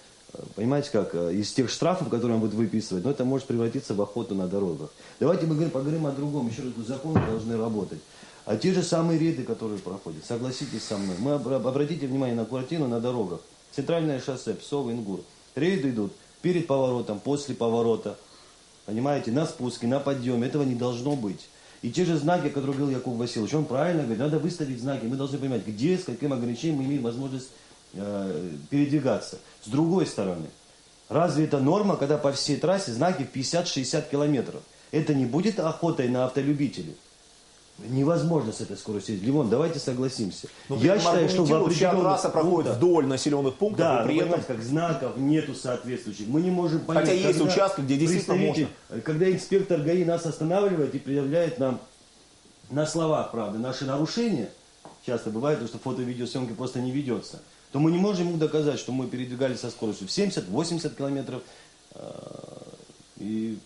понимаете как, из тех штрафов, которые он будет выписывать, но это может превратиться в охоту на дорогах. Давайте мы поговорим о другом. Еще раз, законы должны работать. А те же самые рейды, которые проходят, согласитесь со мной, обратите внимание на картину на дорогах. Центральное шоссе, Псово, Ингур. Рейды идут перед поворотом, после поворота. Понимаете, на спуске, на подъеме. Этого не должно быть. И те же знаки, о которых говорил Якуб Васильевич, он правильно говорит, надо выставить знаки. Мы должны понимать, где, с каким ограничением мы имеем возможность передвигаться. С другой стороны, разве это норма, когда по всей трассе знаки в 50-60 километров? Это не будет охотой на автолюбителей? Невозможно с этой скоростью ездить. Лимон, давайте согласимся. Я считаю, что в определенных трасса проходит вдоль населенных пунктов, да, и при этом... как знаков нету соответствующих. Мы не можем понять. Хотя есть участки, где действительно можно. Когда инспектор ГАИ нас останавливает и предъявляет нам на словах, правда, наши нарушения, часто бывает, что фото-видеосъемки просто не ведется, то мы не можем ему доказать, что мы передвигались со скоростью в 70-80 километров. И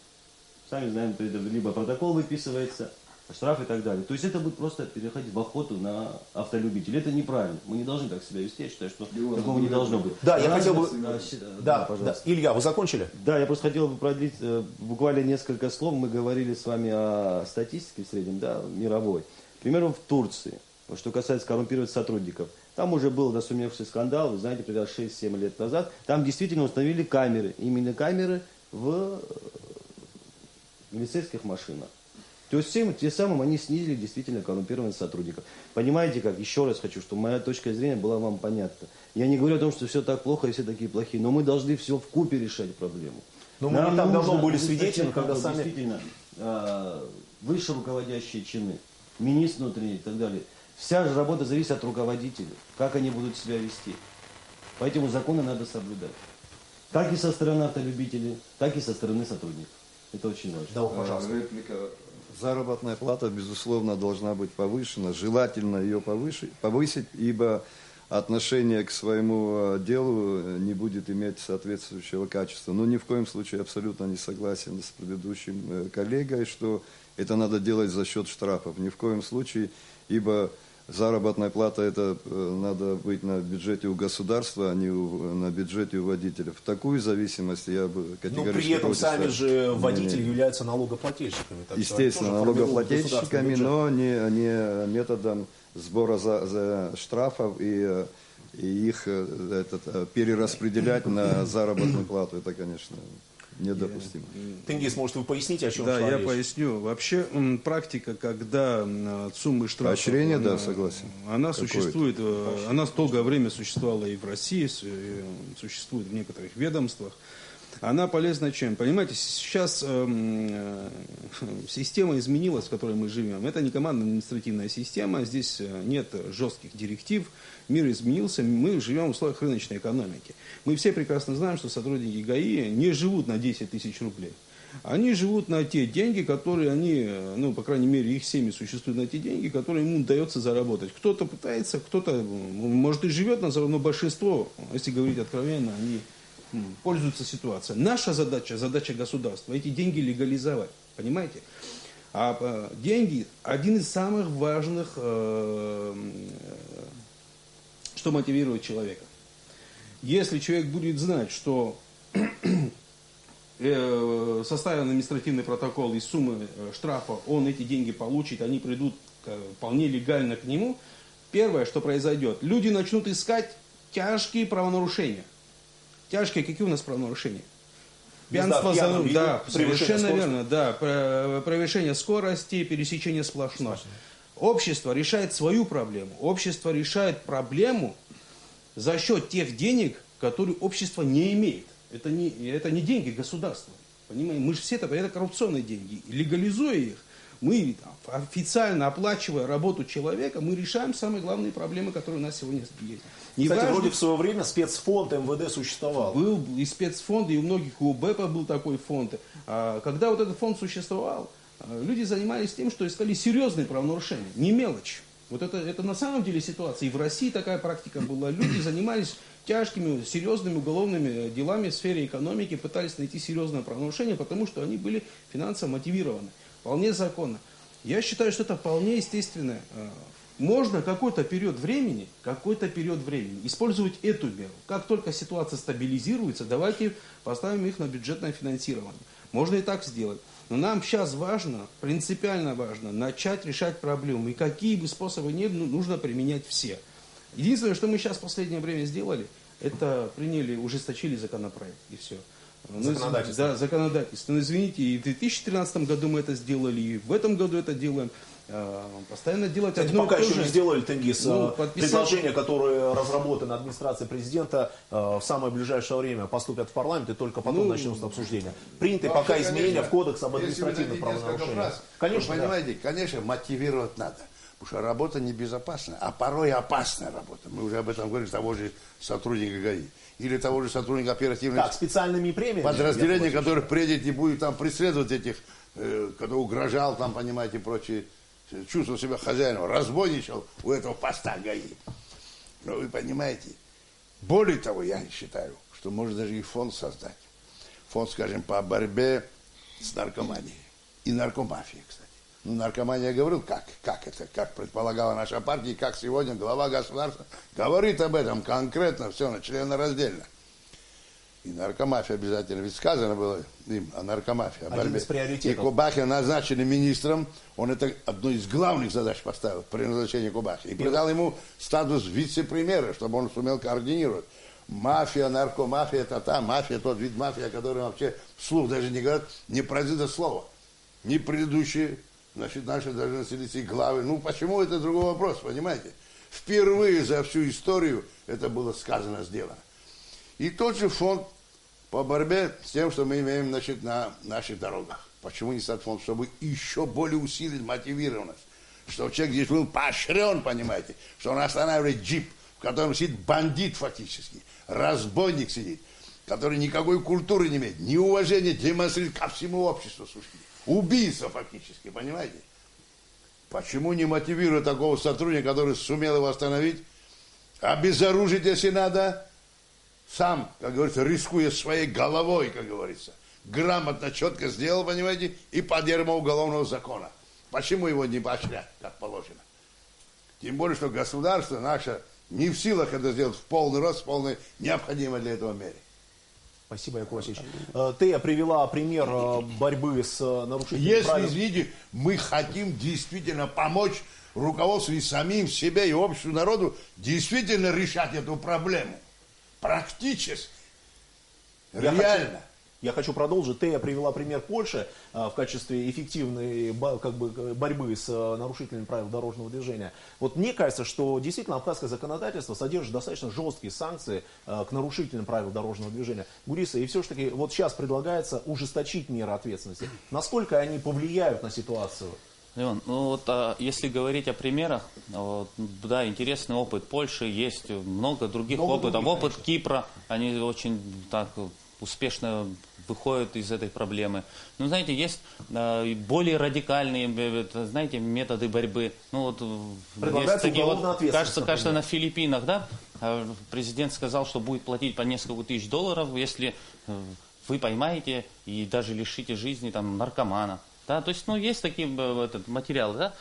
сами знаем, либо протокол выписывается, штраф и так далее. То есть это будет просто переходить в охоту на автолюбителей. Это неправильно. Мы не должны так себя вести. Я считаю, что такого не должно быть. Да, я хотел бы... Да, пожалуйста. Да. Илья, вы закончили? Да, я просто хотел бы продлить буквально несколько слов. Мы говорили с вами о статистике в среднем, да, мировой. К примеру, в Турции, что касается коррумпированных сотрудников, там уже был досумевший скандал, вы знаете, примерно 6-7 лет назад. Там действительно установили камеры. Именно камеры в милицейских машинах. То есть тем самым они снизили действительно коррумпированных сотрудников. Понимаете как? Еще раз хочу, чтобы моя точка зрения была вам понятна. Я не говорю о том, что все так плохо и все такие плохие, но мы должны все вкупе решать проблему. Но мы не так давно были свидетелями, когда сами... Действительно, выше руководящие чины, министр внутренний и так далее. Вся же работа зависит от руководителей, как они будут себя вести. Поэтому законы надо соблюдать. Как и со стороны автолюбителей, так и со стороны сотрудников. Это очень важно. Да, пожалуйста. Реплика. Заработная плата, безусловно, должна быть повышена. Желательно ее повысить, ибо отношение к своему делу не будет иметь соответствующего качества. Но ни в коем случае абсолютно не согласен с предыдущим коллегой, что это надо делать за счет штрафов. Ни в коем случае, ибо заработная плата это надо быть на бюджете у государства, а не на бюджете у водителя. В такую зависимость я бы категорически... Но при этом сами же водители являются налогоплательщиками. Естественно, налогоплательщиками, но не методом сбора за штрафов и их перераспределять на заработную плату. Это, конечно, недопустимо. Тенгиз, может, вы поясните, о чем Да, шла я речь? поясню. Вообще практика, когда суммы штрафов... Поощрение, да, согласен. Она существует, она долгое время существовала и в России, существует в некоторых ведомствах. Она полезна чем? Понимаете, сейчас система изменилась, в которой мы живем. Это не командно-административная система, здесь нет жестких директив. Мир изменился, мы живем в условиях рыночной экономики. Мы все прекрасно знаем, что сотрудники ГАИ не живут на 10 тысяч рублей. Они живут на те деньги, которые они, ну, по крайней мере, их семьи существуют на те деньги, которые ему удается заработать. Кто-то пытается, кто-то, может, и живет на заработок, но большинство, если говорить откровенно, они пользуются ситуацией. Наша задача, задача государства, эти деньги легализовать, понимаете? А деньги один из самых важных, что мотивирует человека. Если человек будет знать, что составлен административный протокол из суммы штрафа, он эти деньги получит, они придут вполне легально к нему, первое, что произойдет, люди начнут искать тяжкие правонарушения. Тяжкие, какие у нас правонарушения? Пьянство, да, совершенно верно, да, превышение скорости, пересечение сплошного. Общество решает свою проблему. Общество решает проблему за счет тех денег, которые общество не имеет. Это не деньги государства. Понимаете? Мы же все это коррупционные деньги. Легализуя их, Мы, официально оплачивая работу человека, мы решаем самые главные проблемы, которые у нас сегодня есть. Кстати, вроде в свое время спецфонд МВД существовал. Был и спецфонд, и у многих у БЭПа был такой фонд. Когда вот этот фонд существовал, люди занимались тем, что искали серьезные правонарушения, не мелочь. Вот это на самом деле ситуация. И в России такая практика была. Люди занимались тяжкими, серьезными уголовными делами в сфере экономики, пытались найти серьезное правонарушение, потому что они были финансово мотивированы. Вполне законно. Я считаю, что это вполне естественно. Можно какой-то период времени использовать эту меру. Как только ситуация стабилизируется, давайте поставим их на бюджетное финансирование. Можно и так сделать. Но нам сейчас важно, принципиально важно, начать решать проблемы. И какие бы способы ни были, нужно применять все. Единственное, что мы сейчас в последнее время сделали, это ужесточили законопроект. И все. Законодательство. Да, законодательство. Но извините, и в 2013 году мы это сделали, и в этом году это делаем. Постоянно делать Кстати, одно пока и то еще же. не сделали, Тенгиз, Подписать... предложения, которые разработаны администрацией президента, в самое ближайшее время поступят в парламент и только потом начнутся обсуждения. Приняты Вообще, пока изменения конечно, в кодекс об если административных вы дадите несколько правонарушениях. фраз, Конечно, вы понимаете, конечно, мотивировать надо. Потому что работа небезопасна, а порой опасная работа. Мы уже об этом говорили, того же сотрудника ГАИ. Или того же сотрудника оперативной так, специальными премиями. подразделения, которых приедет и будет там преследовать этих, кто угрожал, там, понимаете, прочие, чувствовал себя хозяином, разбойничал у этого поста ГАИ. Но вы понимаете, более того, я считаю, что можно даже и фонд создать. Фонд, скажем, по борьбе с наркоманией и наркомафией, кстати. Ну, наркомания, я говорил, как предполагала наша партия, и как сегодня глава государства говорит об этом конкретно, все, членораздельно. И наркомафия обязательно, ведь сказано было им о наркомафии, о борьбе. И Кубахи назначили министром, он это одну из главных задач поставил при назначении Кубахи. И придал ему статус вице-премьера, чтобы он сумел координировать. Мафия, наркомафия, это та мафия, тот вид мафии, о котором вообще вслух даже не говорят, не произойдет слова. Ни предыдущие, значит, наши даже населители главы. Ну, почему, это другой вопрос, понимаете? Впервые за всю историю это было сказано, сделано. И тот же фонд по борьбе с тем, что мы имеем, значит, на наших дорогах. Почему не стать фонд? Чтобы еще более усилить мотивированность. Чтобы человек здесь был поощрен, понимаете, что он останавливает джип, в котором сидит бандит фактически, разбойник сидит, который никакой культуры не имеет, ни уважения демонстрирует ко всему обществу, слушайте. Убийца фактически, понимаете? Почему не мотивирует такого сотрудника, который сумел его остановить, обезоружить, если надо, сам, как говорится, рискуя своей головой, как говорится, грамотно, четко сделал, понимаете, и под ярмо уголовного закона. Почему его не поощрять, как положено? Тем более, что государство наше не в силах это сделать в полный рост, в полной необходимой для этого мере. Спасибо, Яков Васильевич. Тея привела пример борьбы с нарушителями Если, правил. извините, мы хотим действительно помочь руководству и самим себе, и обществу, народу, действительно решать эту проблему. Практически. Реально. Я хочу продолжить. Тея привела пример Польши в качестве эффективной борьбы с нарушителями правил дорожного движения. Вот мне кажется, что действительно абхазское законодательство содержит достаточно жесткие санкции к нарушителям правил дорожного движения. Гуриса, и все-таки вот сейчас предлагается ужесточить меры ответственности. Насколько они повлияют на ситуацию? Леон, ну вот если говорить о примерах, вот, да, интересный опыт Польши, есть много других опытов. Опыт Кипра, они очень так успешно выходят из этой проблемы. Но знаете, есть более радикальные, знаете, методы борьбы. Ну вот есть такие вот, кажется, на Филиппинах, да, президент сказал, что будет платить по несколько тысяч долларов, если вы поймаете и даже лишите жизни там наркомана. Да, то есть, ну, есть такие материалы,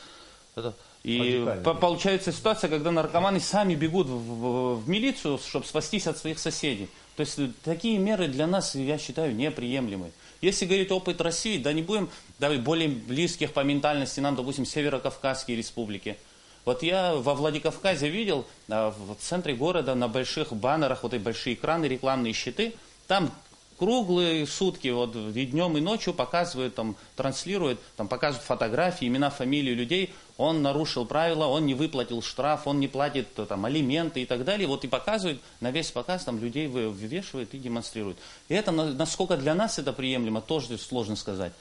да? И получается ситуация, когда наркоманы сами бегут в милицию, чтобы спастись от своих соседей. То есть, такие меры для нас, я считаю, неприемлемы. Если говорить опыт России, да не будем давать более близких по ментальности нам, допустим, Северокавказские республики. Вот я во Владикавказе видел, в центре города на больших баннерах, вот эти большие экраны, рекламные щиты, там круглые сутки, вот и днем, и ночью показывают, там, транслируют, там, показывают фотографии, имена, фамилии людей. Он нарушил правила, он не выплатил штраф, он не платит там, алименты и так далее. Вот и показывают, на весь показ там, людей вывешивают и демонстрируют. И это, насколько для нас это приемлемо, тоже сложно сказать.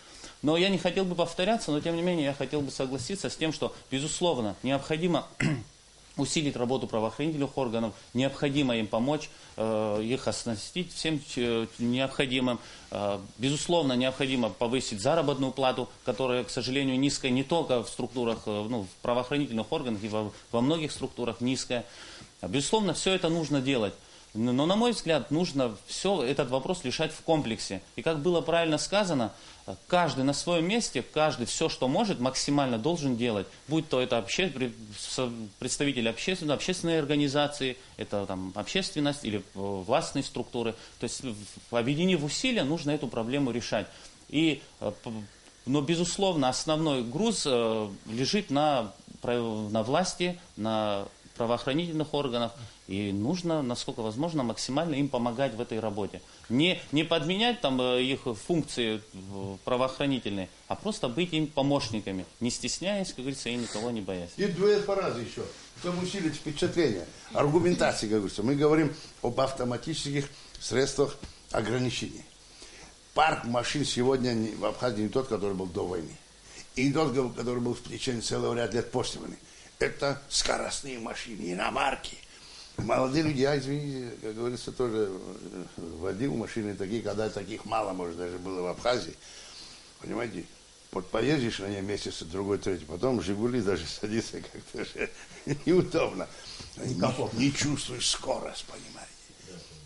Но я не хотел бы повторяться, но тем не менее я хотел бы согласиться с тем, что, безусловно, необходимо усилить работу правоохранительных органов, необходимо им помочь, их оснастить всем необходимым. Безусловно, необходимо повысить заработную плату, которая, к сожалению, низкая не только в структурах, в правоохранительных органах, и во многих структурах низкая. Безусловно, все это нужно делать. Но, на мой взгляд, нужно все этот вопрос решать в комплексе. И как было правильно сказано, каждый на своем месте, каждый все, что может, максимально должен делать. Будь то это представители общественной организации, это там, общественность или властные структуры. То есть, объединив усилия, нужно эту проблему решать. Но, безусловно, основной груз лежит на власти, на правоохранительных органах. И нужно, насколько возможно, максимально им помогать в этой работе. Не подменять там их функции правоохранительные, а просто быть им помощниками, не стесняясь, как говорится, и никого не боясь. И две фразы еще, чтобы усилить впечатление. Аргументации, как говорится. Мы говорим об автоматических средствах ограничений. Парк машин сегодня в Абхазии не тот, который был до войны. И не тот, который был в течение целого ряда лет после войны. Это скоростные машины, иномарки. Молодые люди, я, извините, как говорится, тоже водил машины такие, когда таких мало, может, даже было в Абхазии. Понимаете, вот поездишь на ней месяц, другой, третий, потом «Жигули» даже садиться как-то же неудобно. Не чувствуешь скорость, понимаете.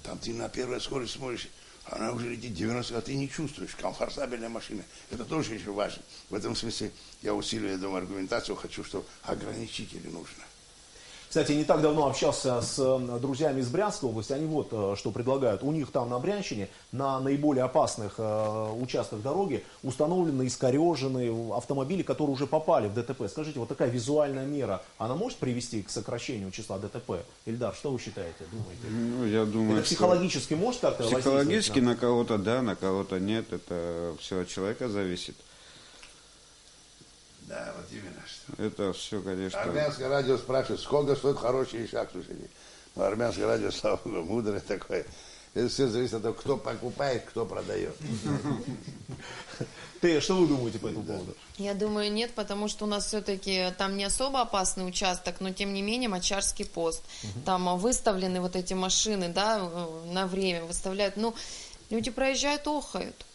Там ты на первой скорости смотришь, она уже летит 90, а ты не чувствуешь. Комфортабельная машина. Это тоже очень важно. В этом смысле я усиливаю, я думаю, аргументацию, хочу, что ограничители нужно. Кстати, не так давно общался с друзьями из Брянской области. Они вот что предлагают. У них там на Брянщине, на наиболее опасных участках дороги, установлены искореженные автомобили, которые уже попали в ДТП. Скажите, вот такая визуальная мера, она может привести к сокращению числа ДТП? Ильдар, что вы считаете, думаете? Ну, я думаю, это психологически может как-то воздействовать? Психологически на кого-то да, на кого-то нет. Это все от человека зависит. Да, вот именно что. Это все, конечно. Армянское радио спрашивает, сколько стоит хороший ишак, слушайте. Но армянское радио, слава Богу, мудрое такое. Это все зависит от того, кто покупает, кто продает. Ты, что вы думаете по этому поводу? Я думаю, нет, потому что у нас все-таки там не особо опасный участок, но тем не менее Мочарский пост. Там выставлены вот эти машины, да, на время выставляют. Ну, люди проезжают, охают.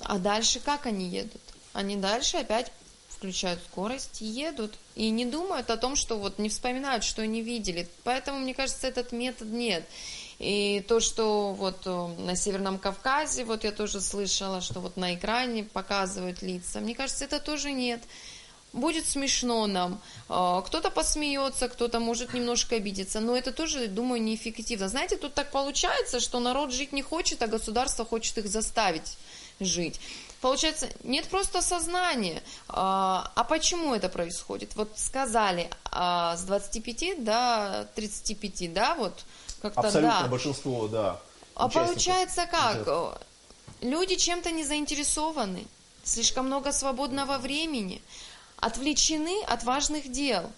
А дальше как они едут? Они дальше опять включают скорость и едут. И не думают о том, что вот не вспоминают, что они видели. Поэтому, мне кажется, этот метод нет. И то, что вот на Северном Кавказе, вот я тоже слышала, что вот на экране показывают лица. Мне кажется, это тоже нет. Будет смешно нам. Кто-то посмеется, кто-то может немножко обидеться. Но это тоже, думаю, неэффективно. Знаете, тут так получается, что народ жить не хочет, а государство хочет их заставить жить. Получается, нет просто сознания. А почему это происходит? Вот сказали с 25 до 35, да, вот как-то, абсолютное да. большинство, да. А получается как? Люди чем-то не заинтересованы, слишком много свободного времени, отвлечены от важных дел.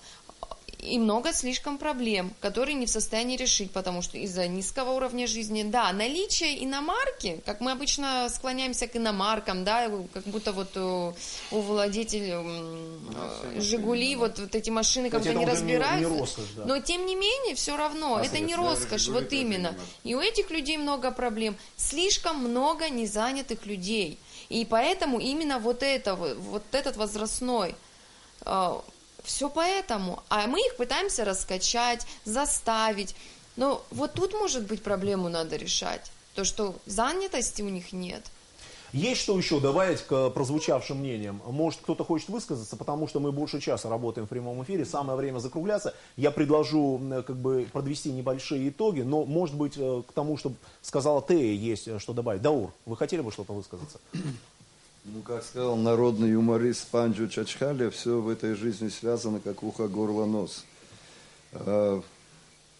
И много слишком проблем, которые не в состоянии решить, потому что из-за низкого уровня жизни, да, наличие иномарки, как мы обычно склоняемся к иномаркам, да, как будто вот у владельцев «Жигули», вот эти машины как-то не разбираются, не роскошь, да. Но тем не менее, все равно, это не роскошь, вот именно. И у этих людей много проблем, слишком много незанятых людей, и поэтому именно вот этот возрастной... Все поэтому. А мы их пытаемся раскачать, заставить. Но вот тут, может быть, проблему надо решать. То, что занятости у них нет. Есть что еще добавить к прозвучавшим мнениям? Может, кто-то хочет высказаться, потому что мы больше часа работаем в прямом эфире. Самое время закругляться. Я предложу подвести небольшие итоги, но, может быть, к тому, что сказала Тея, есть что добавить. Даур, вы хотели бы что-то высказаться? Ну, как сказал народный юморист Панджу Чачхали, все в этой жизни связано как ухо, горло, нос.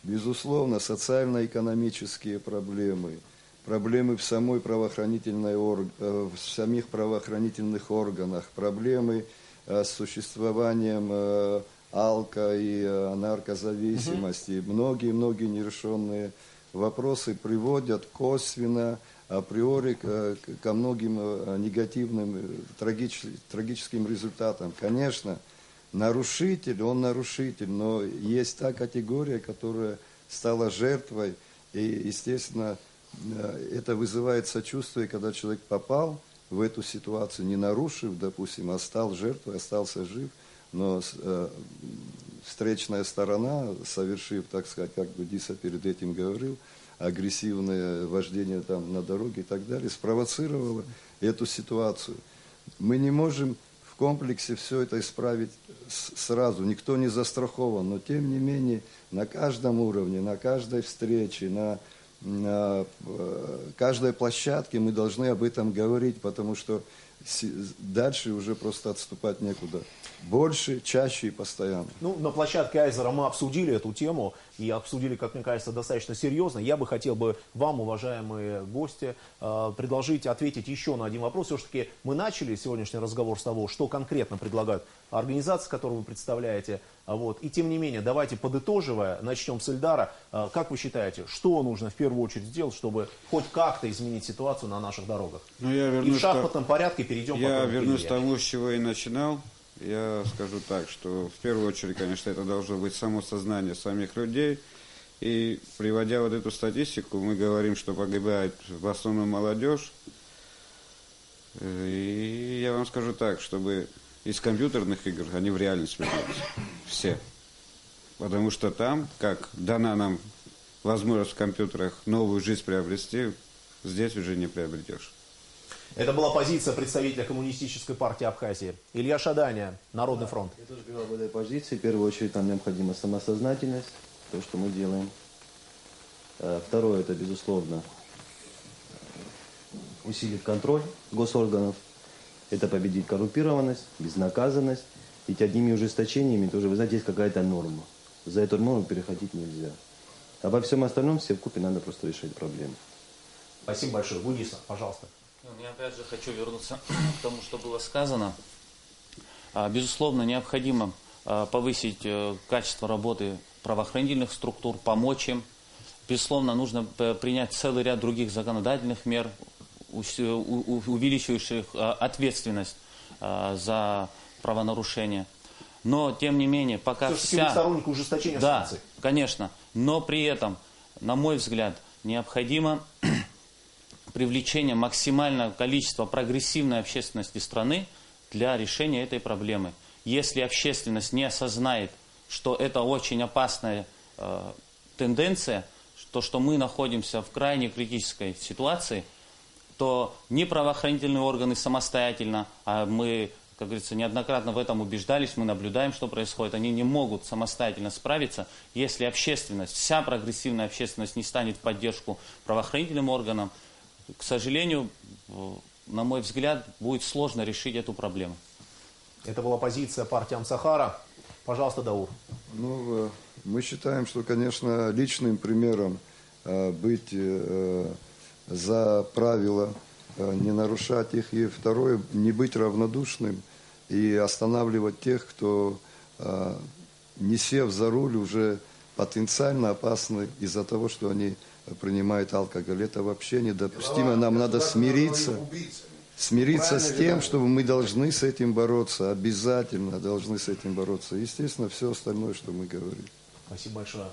Безусловно, социально-экономические проблемы, проблемы в самих правоохранительных органах, проблемы с существованием алко- и наркозависимости, многие-многие нерешенные вопросы приводят косвенно, априори ко многим негативным, трагическим результатам. Конечно, нарушитель, он нарушитель, но есть та категория, которая стала жертвой, и, естественно, это вызывает сочувствие, когда человек попал в эту ситуацию, не нарушив, допустим, а стал жертвой, остался жив, но встречная сторона, совершив, так сказать, как Будиса перед этим говорил, агрессивное вождение там на дороге и так далее, спровоцировало эту ситуацию. Мы не можем в комплексе все это исправить сразу, никто не застрахован, но тем не менее на каждом уровне, на каждой встрече, на каждой площадке мы должны об этом говорить, потому что дальше уже просто отступать некуда. Больше, чаще и постоянно. Ну, на площадке Айзера мы обсудили эту тему и обсудили, как мне кажется, достаточно серьезно. Я бы хотел бы вам, уважаемые гости, предложить ответить еще на один вопрос. Все-таки мы начали сегодняшний разговор с того, что конкретно предлагают организации, которые вы представляете. Вот. И тем не менее, давайте подытоживая, начнем с Ильдара. Как вы считаете, что нужно в первую очередь сделать, чтобы хоть как-то изменить ситуацию на наших дорогах? Ну, я и в шахматном порядке перейдем Я вернусь к тому, с чего и начинал. Я скажу так, что в первую очередь, конечно, это должно быть само сознание самих людей. И приводя вот эту статистику, мы говорим, что погибает в основном молодежь. И я вам скажу так, чтобы из компьютерных игр они в реальность вернулись. Все. Потому что там, как дана нам возможность в компьютерах новую жизнь приобрести, здесь уже не приобретешь. Это была позиция представителя Коммунистической партии Абхазии. Илья Шаданя, Народный фронт. Я тоже говорил об этой позиции. В первую очередь нам необходима самосознательность, то, что мы делаем. Второе, это, безусловно, усилить контроль госорганов. Это победить коррумпированность, безнаказанность. Ведь одними ужесточениями тоже, вы знаете, есть какая-то норма. За эту норму переходить нельзя. А во всем остальном все вкупе надо просто решать проблемы. Спасибо большое. Будиса, пожалуйста. Я опять же хочу вернуться к тому, что было сказано. Безусловно, необходимо повысить качество работы правоохранительных структур, помочь им. Безусловно, нужно принять целый ряд других законодательных мер, увеличивающих ответственность за правонарушения. Но, тем не менее, пока все-таки вы сторонник ужесточения санкций. Да, конечно. Но при этом, на мой взгляд, необходимо привлечение максимального количества прогрессивной общественности страны для решения этой проблемы. Если общественность не осознает, что это очень опасная тенденция, что мы находимся в крайне критической ситуации, то ни правоохранительные органы самостоятельно, а мы, как говорится, неоднократно в этом убеждались, мы наблюдаем, что происходит, они не могут самостоятельно справиться, если общественность, вся прогрессивная общественность не станет в поддержку правоохранительным органам. К сожалению, на мой взгляд, будет сложно решить эту проблему. Это была позиция партии Амсахара. Пожалуйста, Даур. Ну, мы считаем, что, конечно, личным примером быть за правила, не нарушать их. И второе, не быть равнодушным и останавливать тех, кто, не сев за руль, уже потенциально опасны из-за того, что они принимают алкоголь. Это вообще недопустимо. Нам надо смириться с тем, что мы должны с этим бороться. Обязательно должны с этим бороться. Естественно, все остальное, что мы говорим. Спасибо большое.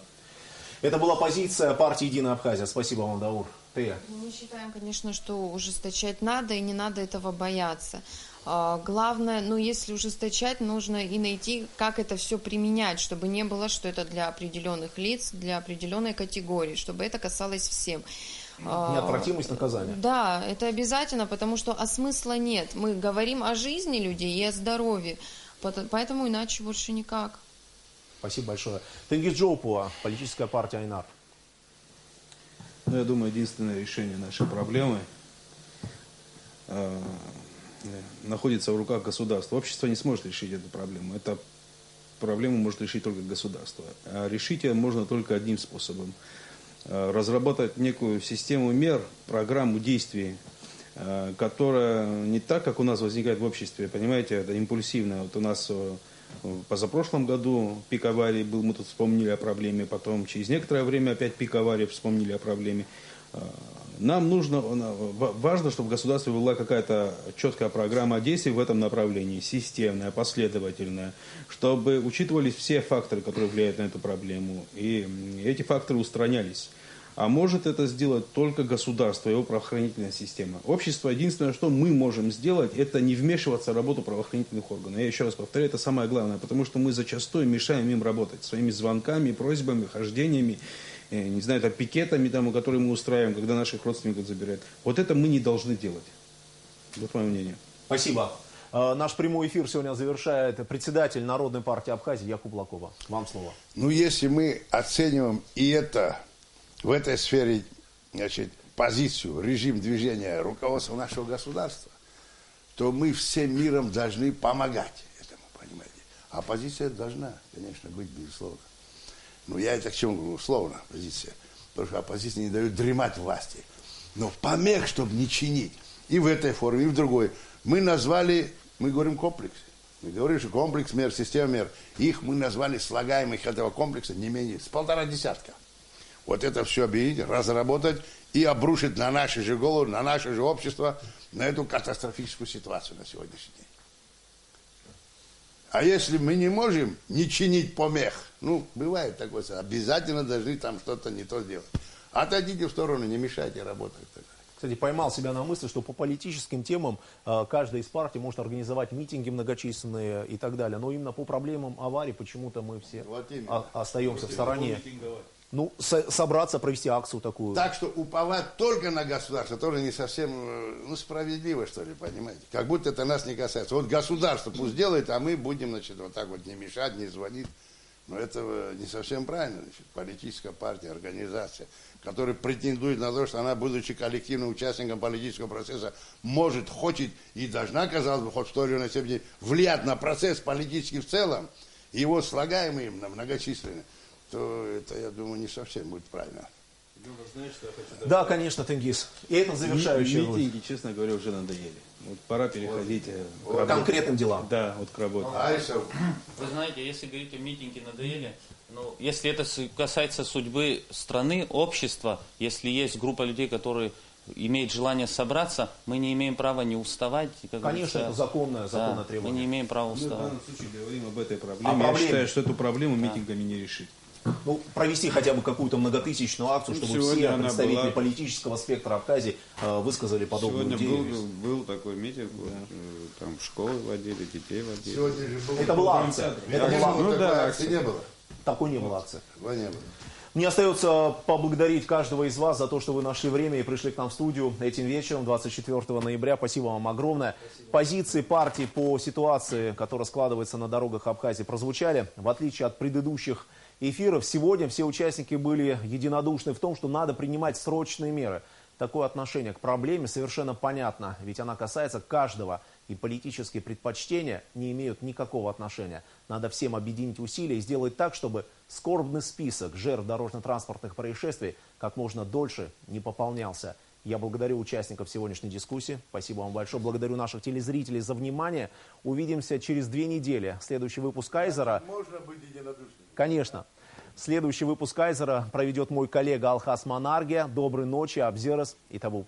Это была позиция партии «Единая Абхазия». Спасибо вам, Даур. Ты? Мы считаем, конечно, что ужесточать надо, и не надо этого бояться. Главное, если ужесточать, нужно и найти, как это все применять, чтобы не было, что это для определенных лиц, для определенной категории, чтобы это касалось всем. Неотвратимость наказания. Да, это обязательно, потому что смысла нет. Мы говорим о жизни людей и о здоровье, поэтому иначе больше никак. Спасибо большое. Тенгиз Джоупуа, политическая партия Айнар. Я думаю, единственное решение нашей проблемы находится в руках государства. Общество не сможет решить эту проблему. Эту проблему может решить только государство. А решить ее можно только одним способом. Разработать некую систему мер, программу действий, которая не так, как у нас возникает в обществе, понимаете, это импульсивно. Вот у нас позапрошлом году пик аварий был, мы тут вспомнили о проблеме, потом через некоторое время опять пик аварий, вспомнили о проблеме. Нам важно, чтобы в государстве была какая-то четкая программа действий в этом направлении, системная, последовательная, чтобы учитывались все факторы, которые влияют на эту проблему, и эти факторы устранялись. А может это сделать только государство, его правоохранительная система. Общество, единственное, что мы можем сделать, это не вмешиваться в работу правоохранительных органов. Я еще раз повторяю, это самое главное, потому что мы зачастую мешаем им работать своими звонками, просьбами, хождениями, не знаю, пикетами, которые мы устраиваем, когда наших родственников забирают. Вот это мы не должны делать. Вот мое мнение. Спасибо. Наш прямой эфир сегодня завершает председатель Народной партии Абхазии Якуб Лакоба. Вам слово. Ну, если мы оцениваем и это, в этой сфере, значит, позицию, режим движения руководства нашего государства, то мы всем миром должны помогать этому, понимаете. Оппозиция должна, конечно, быть, безусловно. Но я это к чему говорю, условно, оппозиция. Потому что оппозиция не дает дремать власти. Но помех, чтобы не чинить. И в этой форме, и в другой. Мы назвали, мы говорим комплекс. Мы говорим, что комплекс мер, система мер. Их мы назвали слагаемых этого комплекса не менее с 1,5 десятка. Вот это все объединить, разработать и обрушить на наши же головы, на наше же общество, на эту катастрофическую ситуацию на сегодняшний день. А если мы не можем не чинить помех, ну, бывает такое, обязательно должны там что-то не то сделать. Отойдите в сторону, не мешайте работать. Кстати, поймал себя на мысли, что по политическим темам каждая из партий может организовать митинги многочисленные и так далее. Но именно по проблемам аварий почему-то мы все остаемся в стороне. Ну, собраться, провести акцию такую. Так что уповать только на государство тоже не совсем, ну, справедливо, что ли, понимаете? Как будто это нас не касается. Вот государство пусть делает, а мы будем, значит, вот так вот не мешать, не звонить. Но это не совсем правильно, значит. Политическая партия, организация, которая претендует на то, что она, будучи коллективным участником политического процесса, может, хочет и должна, казалось бы, хоть в той или иной степени влиять на процесс политический в целом, и его слагаемые многочисленные, то это, я думаю, не совсем будет правильно. Да, конечно, Тенгиз. И это завершающее. Митинги, честно говоря, уже надоели. Вот пора переходить к конкретным делам. Да, вот к работе. Вы знаете, если говорить о митинге надоели, ну, если это касается судьбы страны, общества, если есть группа людей, которые имеют желание собраться, мы не имеем права не уставать. Конечно, это законное требование. Мы не имеем права уставать. Мы в данном случае говорим об этой проблеме. Я считаю, что эту проблему митингами не решить. Ну, провести хотя бы какую-то многотысячную акцию, чтобы все представители политического спектра Абхазии высказали подобную идею. Сегодня был такой митинг, там школы водили, детей водили. Сегодня же был... Это была акция. Акции не было. Такой не было акции. Не было. Мне остается поблагодарить каждого из вас за то, что вы нашли время и пришли к нам в студию этим вечером, 24 ноября. Спасибо вам огромное. Позиции партии по ситуации, которая складывается на дорогах Абхазии, прозвучали. В отличие от предыдущих эфиров, сегодня все участники были единодушны в том, что надо принимать срочные меры. Такое отношение к проблеме совершенно понятно, ведь она касается каждого, и политические предпочтения не имеют никакого отношения. Надо всем объединить усилия и сделать так, чтобы скорбный список жертв дорожно-транспортных происшествий как можно дольше не пополнялся. Я благодарю участников сегодняшней дискуссии. Спасибо вам большое. Благодарю наших телезрителей за внимание. Увидимся через 2 недели. Следующий выпуск «Айзера». Можно быть единодушным? Конечно. Следующий выпуск «Айзера» проведет мой коллега Алхас Манарге. Доброй ночи, Абзерас и Табуб.